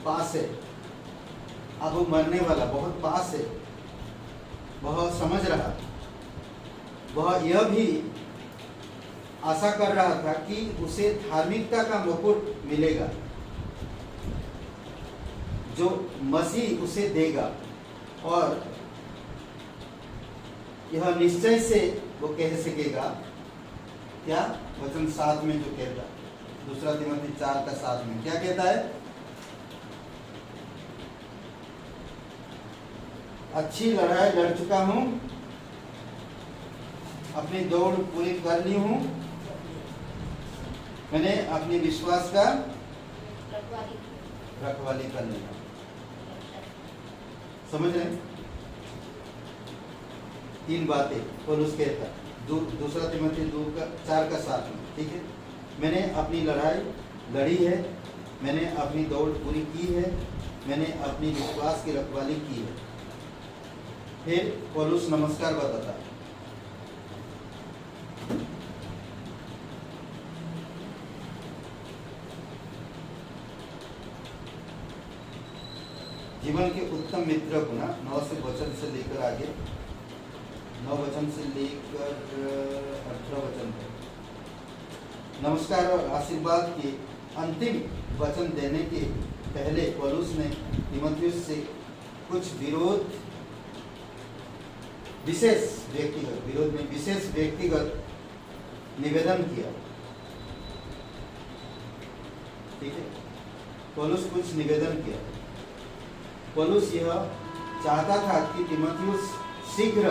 पास है, अब वो मरने वाला बहुत पास है। वह समझ रहा, वह यह भी आशा कर रहा था कि उसे धार्मिकता का मुकुट मिलेगा जो मसीह उसे देगा, और यह निश्चय से वो कह सकेगा। क्या वचन 7 में जो कहता, 2 तीमुथी 4:7 में क्या कहता है? अच्छी लड़ाई लड़ चुका हूं, अपनी दौड़ पूरी कर ली हूं, मैंने अपनी विश्वास का रखवाली कर लिया। समझ रहे? 3 बातें पौलुस कहता 2 तीमुथी 4:7 में। ठीक है। मैंने अपनी लड़ाई लड़ी है, मैंने अपनी दौड़ पूरी की है, मैंने अपनी विश्वास की रखवाली की है। फिर पौलुस नमस्कार बताता है। जीवन के उत्तम मित्र को ना 9 वचन से लेकर आगे 9 वचन से लेकर 18 वचन तक नमस्कार और आशीर्वाद के अंतिम वचन देने के पहले पौलुस ने तीमुथियुस से कुछ विशेष व्यक्तिगत निवेदन किया। ठीक है। पौलुस कुछ निवेदन किया। पौलुस यह चाहता था कि तीमुथियुस शीघ्र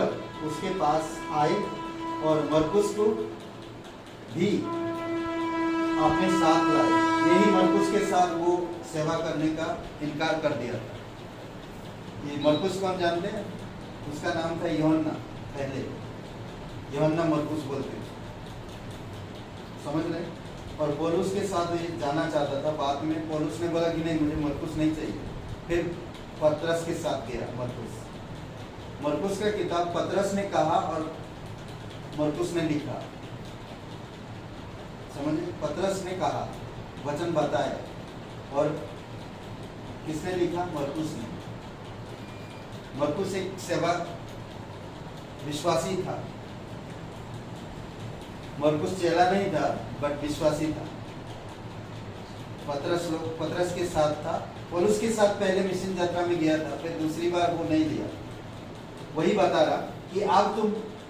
उसके पास आए और मरकुस को भी अपने साथ लाए। यही मरकुस के साथ वो सेवा करने का इनकार कर दिया था। ये मरकुस कौन जानते हैं? उसका नाम था यूहन्ना। पहले यूहन्ना मरकुस बोलते थे। समझ रहे? और पौलुस के साथ ये जाना चाहता था। बाद में पौलुस ने बोला कि नहीं, मुझे मरकुस नहीं चाहिए। फिर पतरस के साथ गया मरकुस का किताब पतरस ने कहा और मरकुस ने लिखा। समझे? पतरस ने कहा, वचन बताया, और किसने लिखा? मरकुस ने। मरकुस एक सेवा विश्वासी था। मरकुस चेला नहीं था, बट विश्वासी था। पतरस के साथ था। पौलुस के साथ पहले मिशन यात्रा में गया था, फिर दूसरी बार वो नहीं लिया। वही बता रहा कि आप तुम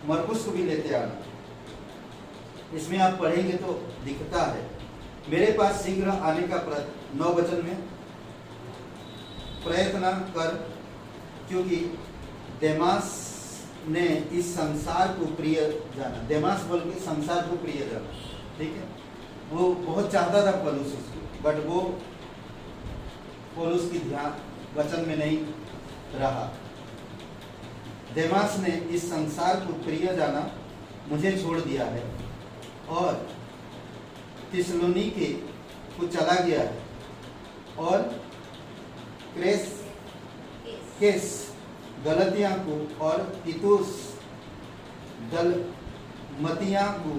मरकुस को भी लेते आना। इसमें आप पढ़ेंगे तो दिखता है, मेरे पास शीघ्र आने का 9 वचन में प्रयत्न कर, क्योंकि देमास ने इस संसार को प्रिय जाना। देमास बोल के संसार को प्रिय जाना। ठीक है। वो बहुत चाहता था पौलुस उसको, बट वो पौलुस की ध्यान वचन में नहीं रहा। देमास ने इस संसार को प्रिय जाना मुझे छोड़ दिया है और थिस्सलुनीके को चला गया है और क्रेसकेंस गलतिया को और तीतुस दलमतिया को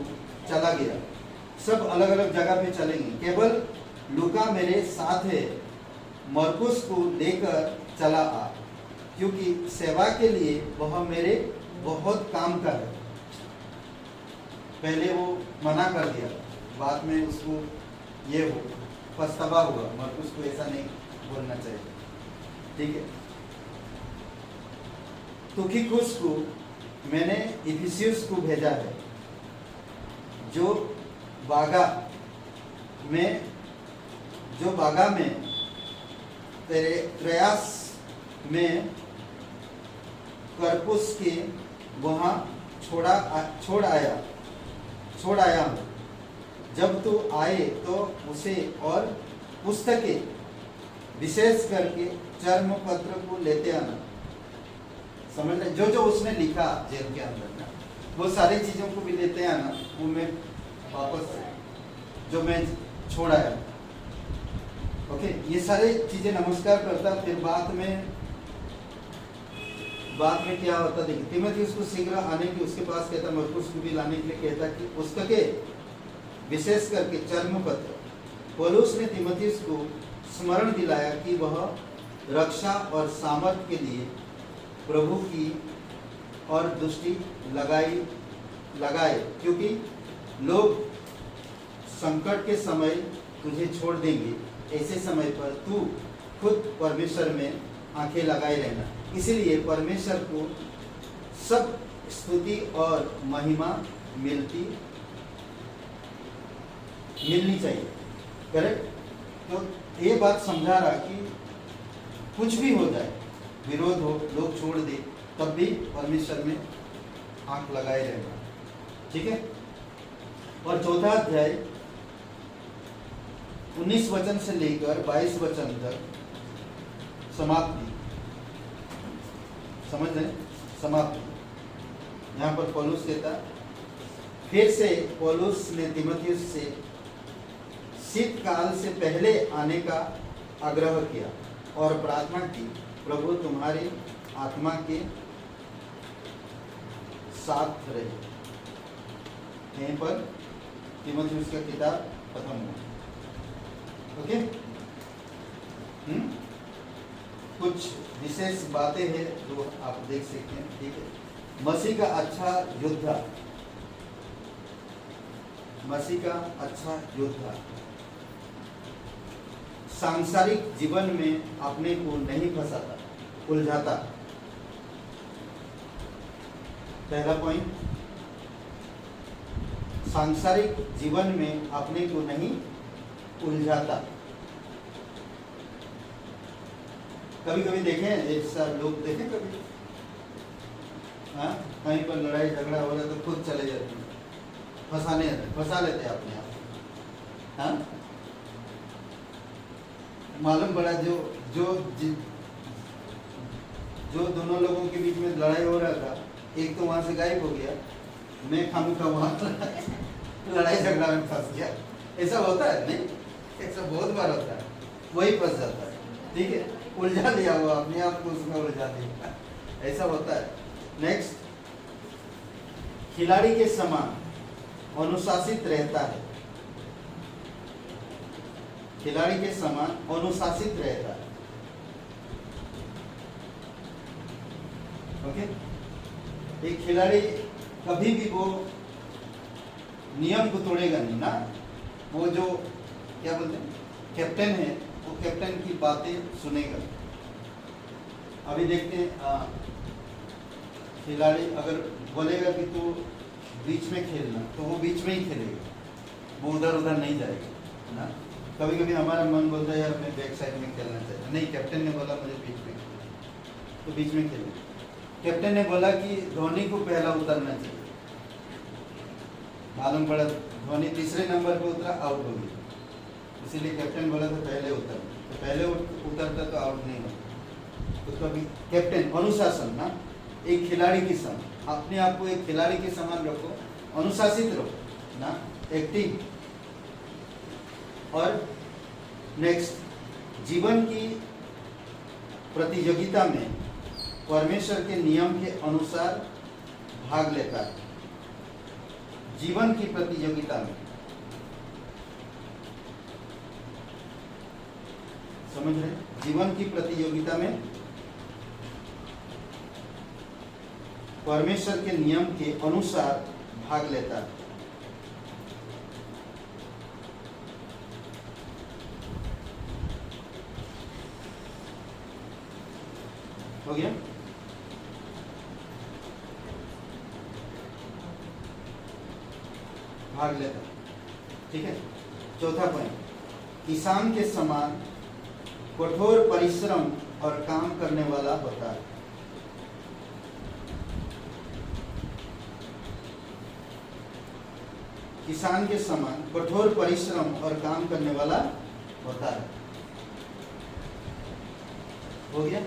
चला गया। सब अलग अलग जगह पे चलेंगे। केवल लूका मेरे साथ है। मरकुस को लेकर चला आ, क्योंकि सेवा के लिए वह मेरे बहुत काम का है। पहले वो मना कर दिया, बाद में उसको ये हो पछतावा हुआ। मरकुस को ऐसा नहीं बोलना चाहिए, ठीक है। तुखिकुस को मैंने इफिसियुस को भेजा है, जो बागा में त्रयास में करपुस के वहाँ छोड़ आया हूँ। जब तू आए तो उसे और पुस्तकें विशेष करके चर्म पत्र को लेते आना। समझ रहे? जो उसने लिखा जेल के अंदर ना, वो सारी चीजों को भी लेते आना। वो मैं वापस जो मैं छोड़ आया, ओके, ये सारी चीजें नमस्कार करता। फिर बाद में क्या होता देखिए, तीमुथियुस को शीघ्र आने की उसके पास कहता, मरकुस को भी लाने के लिए कहता कि पुस्तकें विशेष करके चर्म पत्र। पौलुस ने तीमुथियुस को स्मरण दिलाया कि वह रक्षा और सामर्थ के लिए प्रभु की और दृष्टि लगाए, क्योंकि लोग संकट के समय तुझे छोड़ देंगे। ऐसे समय पर तू खुद परमेश्वर में आंखें लगाए रहना। इसलिए परमेश्वर को सब स्तुति और महिमा मिलनी चाहिए। करेक्ट? तो ये बात समझा रहा कि कुछ भी हो जाए, विरोध हो, लोग छोड़ दे, तब भी परमेश्वर में आंख लगाए रहना, ठीक है। और चौथा अध्याय 19 वचन से लेकर 22 वचन तक समाप्ति, समझ रहे? समाप्ति। यहाँ पर पौलुस कहता, फिर से पौलुस ने तीमुथियुस से शीतकाल से पहले आने का आग्रह किया और प्रार्थना की, प्रभु तुम्हारी आत्मा के साथ रहे। यहीं पर तीमुथियुस का किताब खत्म हुआ, ओके। कुछ विशेष बातें हैं जो आप देख सकते हैं, ठीक है। मसीह का अच्छा योद्धा, मसीह का अच्छा योद्धा सांसारिक जीवन में अपने को नहीं फंसाता, उलझाता। पहला पॉइंट, सांसारिक जीवन में अपने को नहीं उलझाता। कभी कभी देखें, ऐसा लोग देखें कभी, हाँ, कहीं पर लड़ाई झगड़ा हो रहा है तो खुद चले जाते हैं, फंसा लेते हैं अपने आप, हाँ। मालूम पड़ा जो दोनों लोगों के बीच में लड़ाई हो रहा था, एक तो वहां से गायब हो गया, मैं खामखा वहां लड़ाई झगड़ा में फंस गया। ऐसा होता है नहीं? ऐसा बहुत बार होता है, वही फंस जाता है, ठीक है, उलझा दिया वो अपने आप को, उसमें उलझा दिया, ऐसा होता है। नेक्स्ट, खिलाड़ी के समान अनुशासित रहता है। खिलाड़ी के समान अनुशासित रहता है, ओके। एक खिलाड़ी कभी भी वो नियम को तोड़ेगा नहीं ना। वो जो क्या बोलते हैं, कैप्टन है, वो कैप्टन की बातें सुनेगा। अभी देखते हैं, खिलाड़ी अगर बोलेगा कि तू बीच में खेलना, तो वो बीच में ही खेलेगा, वो उधर उधर नहीं जाएगा ना। कभी कभी हमारा मन बोलता है यार मैं बैक साइड में खेलना चाहिए, नहीं, कैप्टन ने बोला मुझे बीच में खेलना, तो बीच में खेलना। कैप्टन ने बोला कि धोनी को पहला उतरना चाहिए, मालूम पड़ा धोनी तीसरे नंबर पर उतरा, आउट हो गया। इसीलिए कैप्टन बोला था पहले उतर, तो पहले उतरता तो आउट नहीं होता। तो कभी कैप्टन अनुशासन ना, एक खिलाड़ी के समान, अपने आप को एक खिलाड़ी के समान रखो, अनुशासित रहो ना, एक्टिव। और नेक्स्ट, जीवन की प्रतियोगिता में परमेश्वर के नियम के अनुसार भाग लेता है। जीवन की प्रतियोगिता में, समझ रहे, जीवन की प्रतियोगिता में परमेश्वर के नियम के अनुसार भाग लेता है। हो गया? भाग लेता, ठीक है। चौथा पॉइंट, किसान के समान कठोर परिश्रम और काम करने वाला होता है। किसान के समान कठोर परिश्रम और काम करने वाला होता है। हो गया?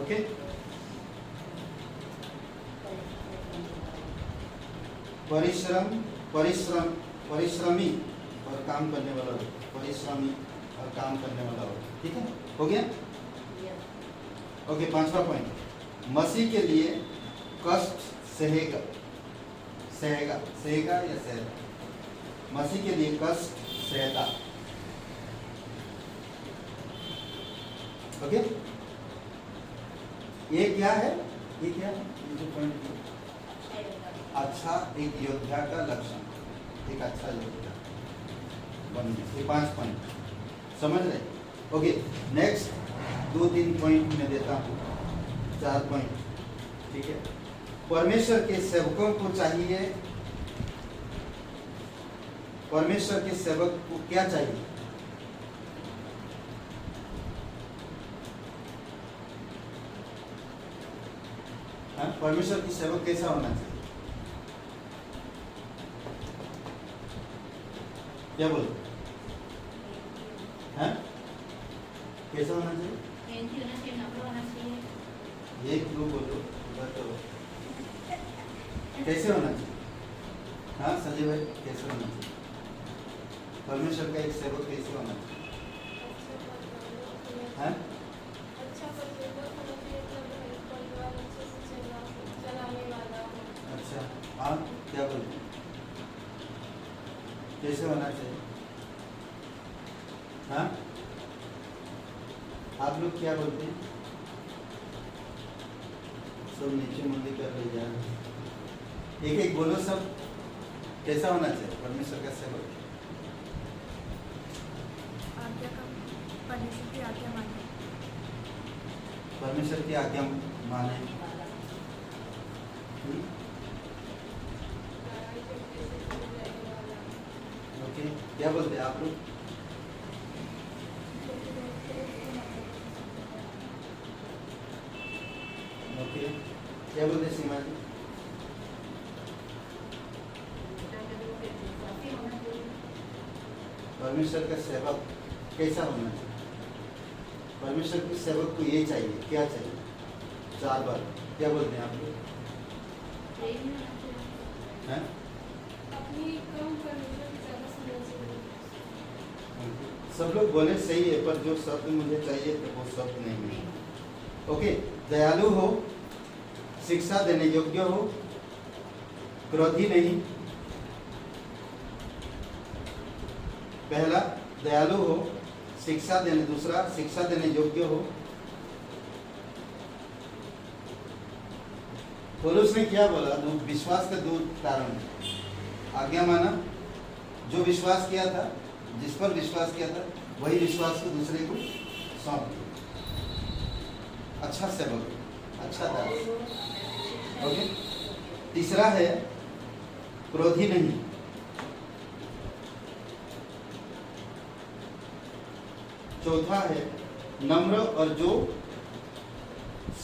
ओके, परिश्रमी और काम करने वाला हो, परिश्रमी और काम करने वाला हो, ठीक है। हो गया? ओके, पांचवा पॉइंट, मसीह के लिए कष्ट सहेगा, सहेगा, सहेगा या सहेगा, मसीह के लिए कष्ट सहता। ओके, ये क्या है? ये क्या है? ये जो पॉइंट, अच्छा एक योद्धा का लक्षण, एक अच्छा योद्धा बनना। ये 5 पॉइंट समझ रहे? ओके, नेक्स्ट 2-3 पॉइंट मैं देता हूँ, 4 पॉइंट, ठीक है। परमेश्वर के सेवकों को चाहिए, परमेश्वर के सेवक को क्या चाहिए? परमेश्वर की सेवक कैसा होना चाहिए? क्या बोलो? हैं? कैसा होना चाहिए? ये क्यों बोलो? बताओ कैसे होना चाहिए? हाँ संजय भाई, कैसे होना चाहिए? परमेश्वर का एक सेवक कैसे होना चाहिए? हैं? अच्छा, हाँ क्या बोलते? कैसे होना चाहिए? हाँ, आप लोग क्या बोलते हैं? सब नीचे मुंडी कर ले जा रहे, एक एक बोलो सब। कैसा होना चाहिए परमेश्वर का सेवक? परमेश्वर की आज्ञा माने, परमेश्वर की आज्ञा माने। ओके, क्या बोलते हैं आप लोग? ओके, क्या बोलते हैं सीमा जी? परमेश्वर का सेवक कैसा होना चाहिए? परमेश्वर के सेवक को ये चाहिए, क्या चाहिए? 4 बार क्या बोलते हैं आप लोग? हैं? अपनी कम परमेश्वर की ज़्यादा समझ चाहिए। सब लोग बोले सही है, पर जो शब्द मुझे चाहिए तो वो शब्द नहीं मिले। ओके, दयालु हो, शिक्षा देने योग्य हो, क्रोधी नहीं। पहला दयालु हो, शिक्षा देने, दूसरा शिक्षा देने योग्य हो। पौलुस ने क्या बोला? विश्वास का 2 कारण, आज्ञा माना, जो विश्वास किया था, जिस पर विश्वास किया था, वही विश्वास को दूसरे को सौंप दिया। अच्छा सेवक, अच्छा दास। ओके, तीसरा है क्रोधी नहीं। चौथा है नम्र, और जो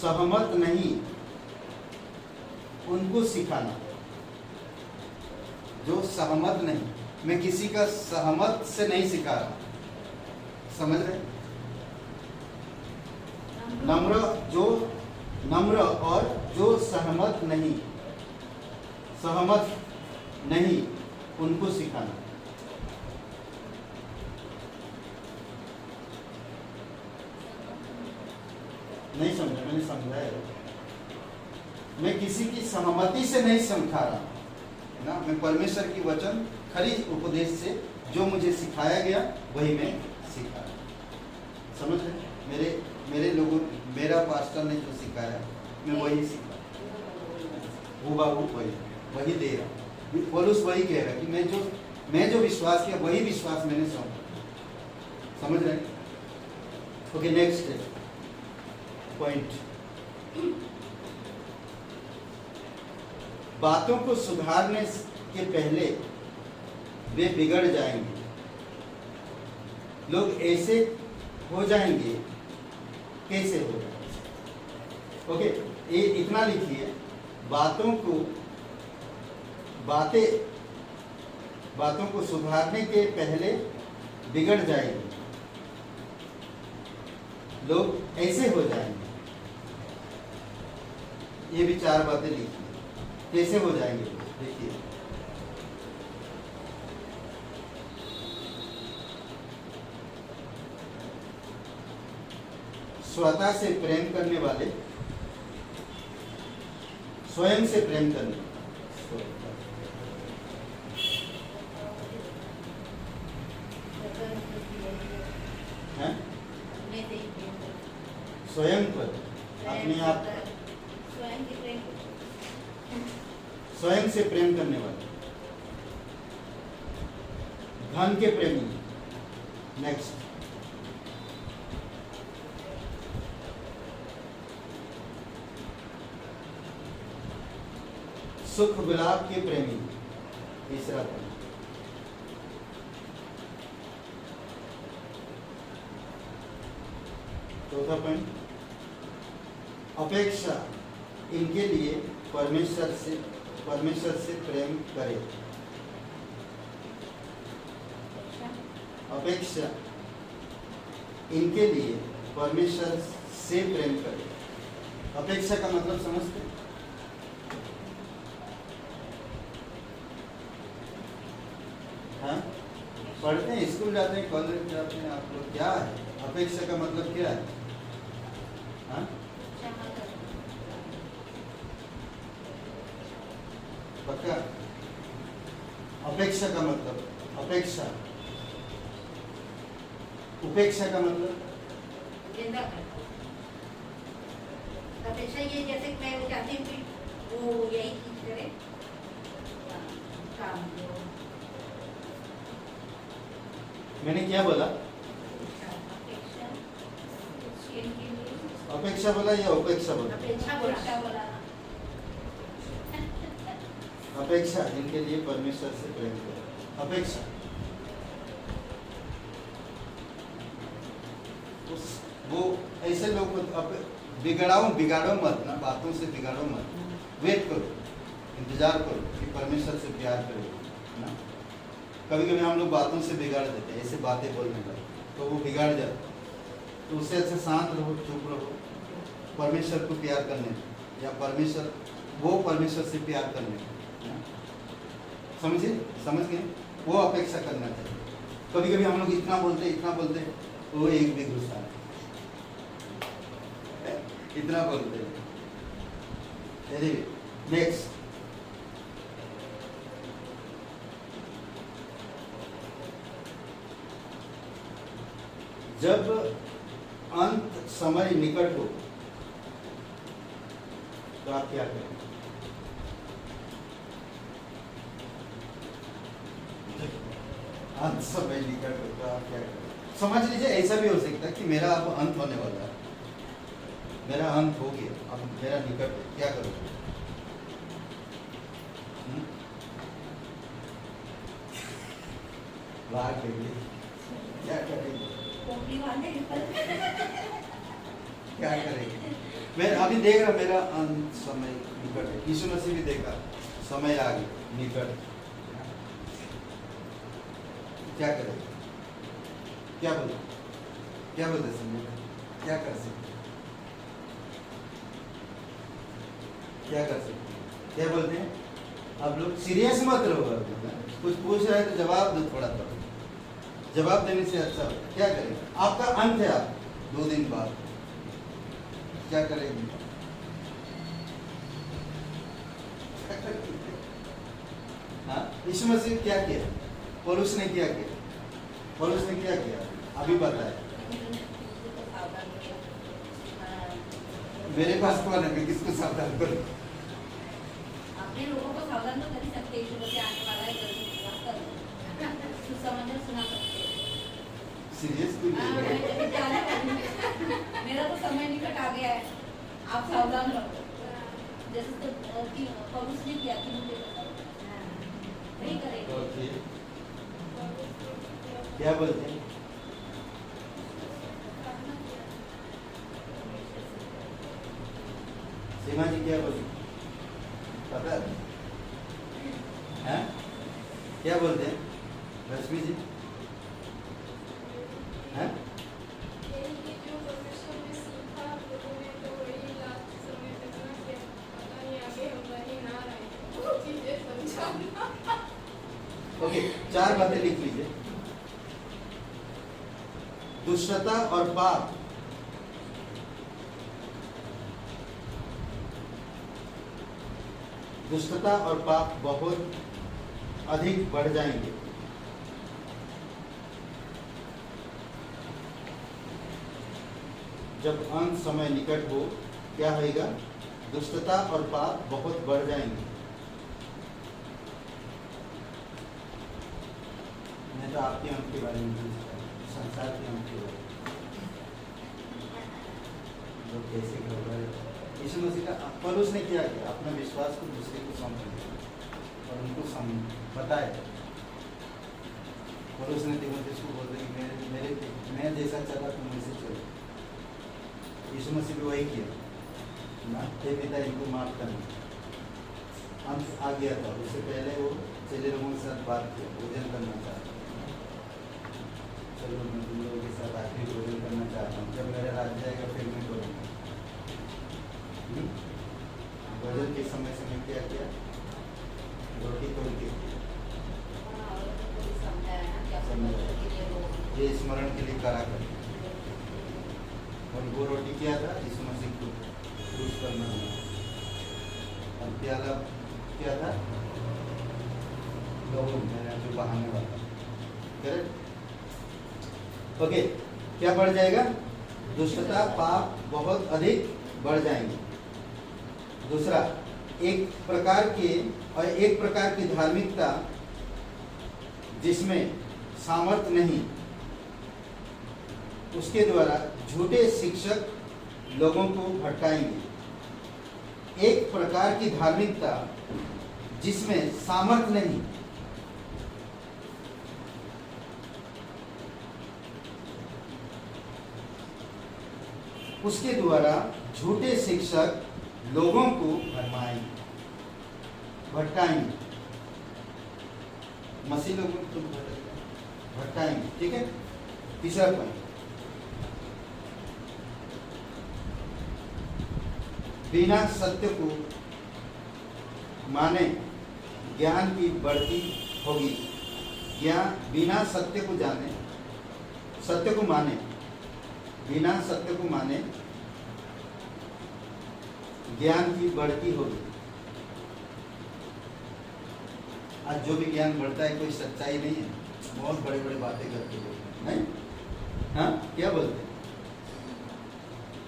सहमत नहीं उनको सिखाना। जो सहमत नहीं, मैं किसी का सहमत से नहीं सिखा रहा, समझ रहे? नम्र और जो सहमत नहीं उनको सिखाना। नहीं समझा? मैंने समझाया, मैं किसी की सहमति से नहीं समझा रहा है ना, मैं परमेश्वर की वचन खरी उपदेश से जो मुझे सिखाया गया वही मैं सिखा रहा। समझ रहे? मेरे लोगों, मेरा पास्टर ने जो सिखाया मैं वही सीखा, वो बाबू वही दे रहा। पौलुस वही कह रहा कि मैं जो विश्वास किया वही विश्वास मैंने सौंपा। समझ रहे? ओके, नेक्स्ट पॉइंट, बातों को सुधारने के पहले वे बिगड़ जाएंगे। लोग ऐसे हो जाएंगे, कैसे हो जाएंगे? ओके, ये इतना लिखिए, बातों को सुधारने के पहले बिगड़ जाएंगे, लोग ऐसे हो जाएंगे। ये भी 4 बातें लिखी, कैसे हो जाएंगे? देखिए, स्वतः से प्रेम करने वाले, स्वयं से प्रेम करने हैं? स्वयं पर, अपने आप, स्वयं से प्रेम करने वाले, धन के प्रेमी। नेक्स्ट, सुख विलाप के प्रेमी, तीसरा पॉइंट। चौथा पॉइंट, अपेक्षा, इनके लिए परमेश्वर से प्रेम करे। अपेक्षा, इनके लिए परमेश्वर से प्रेम करे। अपेक्षा का मतलब समझते? हाँ, पढ़ते हैं, स्कूल जाते हैं, कॉलेज जाते हैं आप लोग, क्या है अपेक्षा का मतलब? क्या है? हाँ, पक्का? अपेक्षा का मतलब, उपेक्षा का मतलब अपेक्षा ये जैसे मैं वो चाहती हूँ कि वो यही चीज करे, काम को। मैंने क्या बोला? अपेक्षा बोला या उपेक्षा बोला? अपेक्षा, इनके लिए परमेश्वर से प्रेम करो। अपेक्षा, वो ऐसे लोग को बिगाड़ो मत ना, बातों से बिगाड़ो मत, वेट करो, इंतजार करो कि परमेश्वर से प्यार करो ना। कभी कभी हम लोग बातों से बिगाड़ देते हैं, ऐसे बातें बोलने का, तो वो बिगाड़ जाते। तो उससे अच्छा शांत रहो, चुप रहो, परमेश्वर को प्यार करने, या परमेश्वर से प्यार करने, समझिए? समझ गए? वो अपेक्षा करना चाहिए। कभी कभी हम लोग इतना बोलते वो एक भी गुस्सा है, इतना बोलते हैं। नेक्स्ट, जब अंत समय निकट हो तो आप क्या करें? अंत समय निकट हो तो आप क्या करें? समझ लीजिए, ऐसा भी हो सकता है कि मेरा अब अंत होने वाला है, मेरा अंत हो गया, अब मेरा निकट है, क्या करोगे? बाहर करेंगे, क्या करेंगे? क्या करेंगे? मैं अभी देख रहा, मेरा अंत समय निकट है। यीशु मसीह भी देखा, समय आ गया, निकट। क्या करें? क्या बोलते संजय? क्या कर सकते? क्या कर सकते? क्या बोलते हैं? आप लोग सीरियस मत रहो, कुछ पूछ रहे हैं तो जवाब दो थोड़ा थोड़ा, जवाब देने से अच्छा हो। क्या करें? आपका अंत है, आप 2 दिन बाद क्या करेंगे? हाँ, यीशु मसीह क्या किया? पौलुस ने क्या किया? पौलुस ने क्या किया? अभी बताया। मेरे पास कौन है? मैं किसको सावधान करूं? अपने लोगों को सावधान तो कर ही सकते हैं, यीशु मसीह आने वाला है, जल्दी सुसमाचार सुना सकते हैं। सीरियस क्यों नहीं? मेरा तो समय निकट आ गया है, आप सावधान रहो। जैसे तो पौलुस ने किया कि मुझे वही करेंगे। ओके, क्या बोलते हैं? सीमा जी क्या बोलते? पता है? हैं? क्या बोलते हैं रश्मि जी? हैं? ओके, 4 बातें लिख लीजिए। दुष्टता और पाप, दुष्टता और पाप बहुत अधिक बढ़ जाएंगे। जब अंत समय निकट हो, क्या होगा? दुष्टता और पाप बहुत बढ़ जाएंगे। मैं तो आपके अंत के बारे में पूछता हूं, संसार के अंत के बारे में। लोग कैसे घबराए? यीशु मसीह का पौलुस ने क्या किया? अपना विश्वास को दूसरे को सौंप दिया और उनको बताया। पौलुस ने तीमुथियुस को बोलते कि मैं जैसा चला तुम वैसे चलो। यीशु मसीह भी वही किया ना, हे पिता इनको माफ करना। अंत आ गया था, उससे पहले वो चेले लोगों के साथ बात किया, भोजन करना चाहता। चलो मैं तुम लोगों के साथ आखिरी भोजन करना चाहता हूँ, जब मेरा राज्य आएगा फिर मैं करूँगा। भोजन के समय क्या किया? रोटी तोड़ के ये स्मरण के लिए करा कर। और वो रोटी क्या था? यीशु मसीह को क्रूस पर मरना। और प्याला क्या था? लहू, मेरा जो बहाने वाला। करेक्ट? ओके, क्या बढ़ जाएगा? दुष्टता पाप बहुत अधिक बढ़ जाएंगे। दूसरा, एक प्रकार की धार्मिकता जिसमें सामर्थ्य नहीं, उसके द्वारा झूठे शिक्षक लोगों को भटकाएंगे। एक प्रकार की धार्मिकता जिसमें सामर्थ्य नहीं, उसके द्वारा झूठे शिक्षक लोगों को भटकाएंगे। मसीह लोगों को भटकाएंगे। ठीक है। तीसरा पॉइंट, बिना सत्य को माने ज्ञान की बढ़ती होगी। बिना सत्य को जाने, सत्य को माने, बिना सत्य को माने ज्ञान की बढ़ती होगी। आज जो भी ज्ञान बढ़ता है कोई सच्चाई नहीं है, बहुत बड़े बड़े बातें करते हो, नहीं? हाँ, क्या बोलते हैं?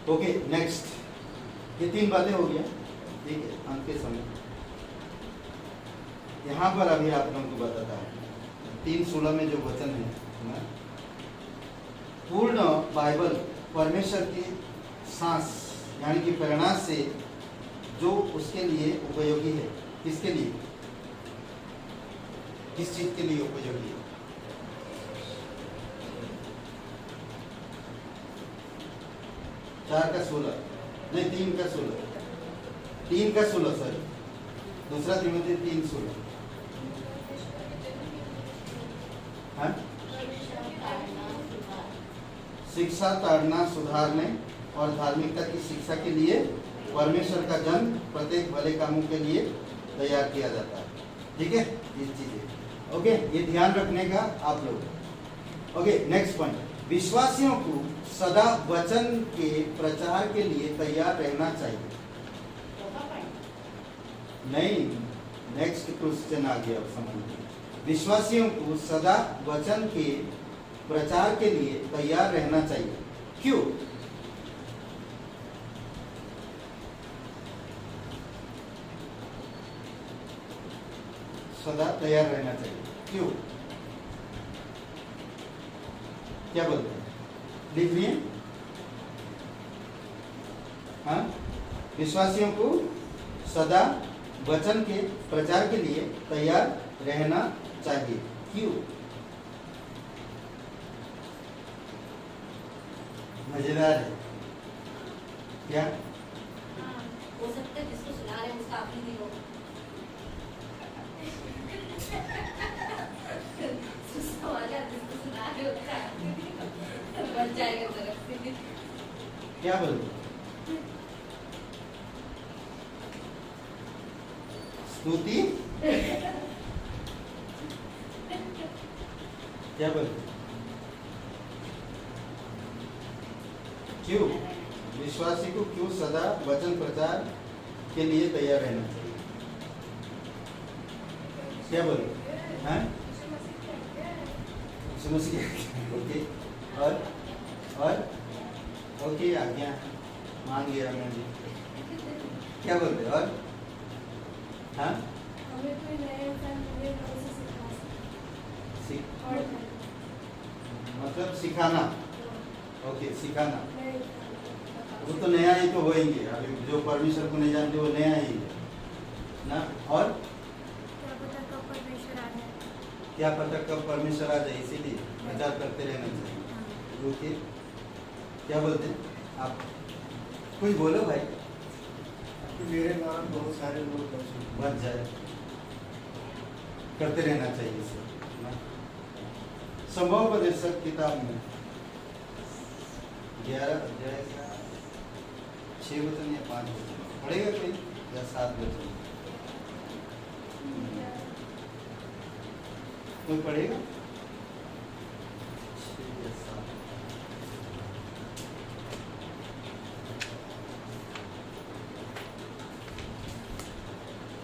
ओके, नेक्स्ट, ये 3 बातें हो गया। ठीक है, अंत के समय यहाँ पर अभी आप लोगों को बताता हूँ 3:16 में जो वचन है ना, पूर्ण बाइबल परमेश्वर की सांस यानी कि प्रेरणा से जो उसके लिए उपयोगी है। किसके लिए? किस चीज के लिए उपयोगी है? चार का 16 नहीं, 3 का 16, 3 का 16 सॉरी, दूसरा तीमुथियुस 3:16। हाँ, शिक्षा ताड़ना, सुधारने और धार्मिकता की शिक्षा के लिए परमेश्वर का जन प्रत्येक भले कामों के लिए तैयार किया जाता है। ठीक है, ये चीजें ओके, ये ध्यान रखने का आप लोग। ओके, नेक्स्ट पॉइंट, विश्वासियों को सदा वचन के प्रचार के लिए तैयार रहना चाहिए। नहीं, नेक्स्ट क्वेश्चन आ गया, समझ। विश्वासियों को सदा वचन के प्रचार के लिए तैयार रहना चाहिए। क्यों? सदा तैयार रहना चाहिए, क्यों? क्या बोलते हैं, लिख लिए? हाँ, विश्वासियों को सदा वचन के प्रचार के लिए तैयार रहना चाहिए, क्यों? मजेदार है क्या? हो सकता है जिसको सुना रहे हैं उसका अपनी भी हो। सवाल है, जिसको सुना रहे हो उसका अपनी भी हो। बच जाएगा तरफ से। क्या बोलते? स्तुति क्या बोलते? क्यों? विश्वासी को क्यों सदा वचन प्रचार के लिए तैयार रहना चाहिए? क्या बोले? हैं? ओके, और ओके, आज्ञा मान लिया मैंने। क्या बोलते? और हाँ, हमें कोई नया इंसान मिले तो उसे सिखा सकते और मतलब सिखाना। ओके, सिखाना, नए वो तो नया ही तो होएंगे। अभी जो परमेश्वर को नहीं जानते वो नया ही है ना। और क्या पता कब परमेश्वर आ जाए। क्या पता कब परमेश्वर आ जाए, इसीलिए प्रचार करते रहना चाहिए। ओके, क्या बोलते हैं आप? कोई बोलो भाई। मेरे द्वारा बहुत सारे लोग बच जाए, करते रहना चाहिए इसे ना। संभवोपदेशक किताब में 11 अध्याय का 6 वचन या 5 वचन पढ़ेगा कोई, या 7 वचन कोई पढ़ेगा? 6 या 7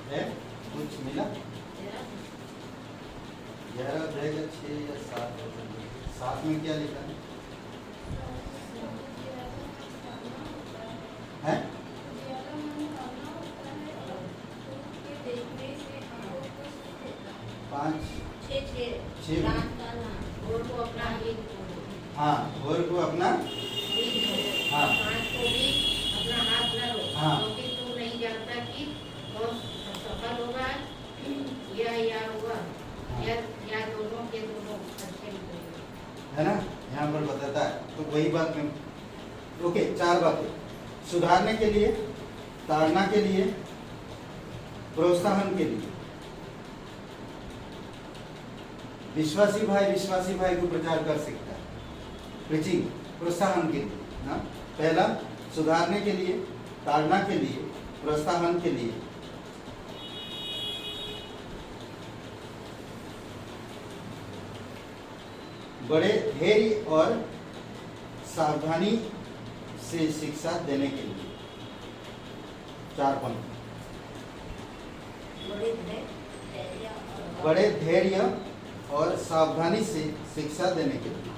है, कुछ मिला? 11 अध्याय का 6 या 7 वचन। 7 में क्या लिखा है? हैं? पाँच छः हाँ, और को अपना हाँ अपना हाथ न रो, हाँ। क्योंकि तू नहीं जानता कि कौन सफल होगा या हुआ या दोनों के दोनों अच्छे निकलेंगे। है ना, यहाँ पर बताता है। तो वही बात में ओके, 4 बातें, सुधारने के लिए, ताड़ना के लिए, प्रोत्साहन के लिए। विश्वासी भाई को प्रचार कर सकता है, प्रीचिंग, प्रोत्साहन के लिए ना। पहला सुधारने के लिए, ताड़ना के लिए, प्रोत्साहन के लिए। बड़े धैर्य और सावधानी से शिक्षा देने के लिए। 4 पॉइंट, बड़े धैर्य और सावधानी से शिक्षा देने के लिए।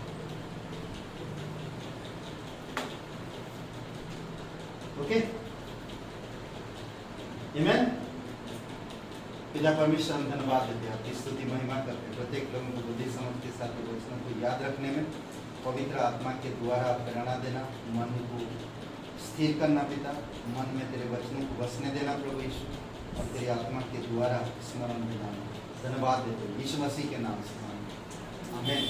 ओके, आमीन। पिता परमेश्वर, हम धन्यवाद देते हैं, आपकी स्तुति महिमा करते हैं। प्रत्येक लोगों को बुद्धि समझ के साथ वचनों को याद रखने में पवित्र आत्मा के द्वारा प्रेरणा देना, मन को स्थिर करना पिता, मन में तेरे वचनों को बसने देना प्रभु यीशु, और तेरी आत्मा के द्वारा स्मरण दिलाना। धन्यवाद देते हैं यीशु मसीह के नाम से, आमीन।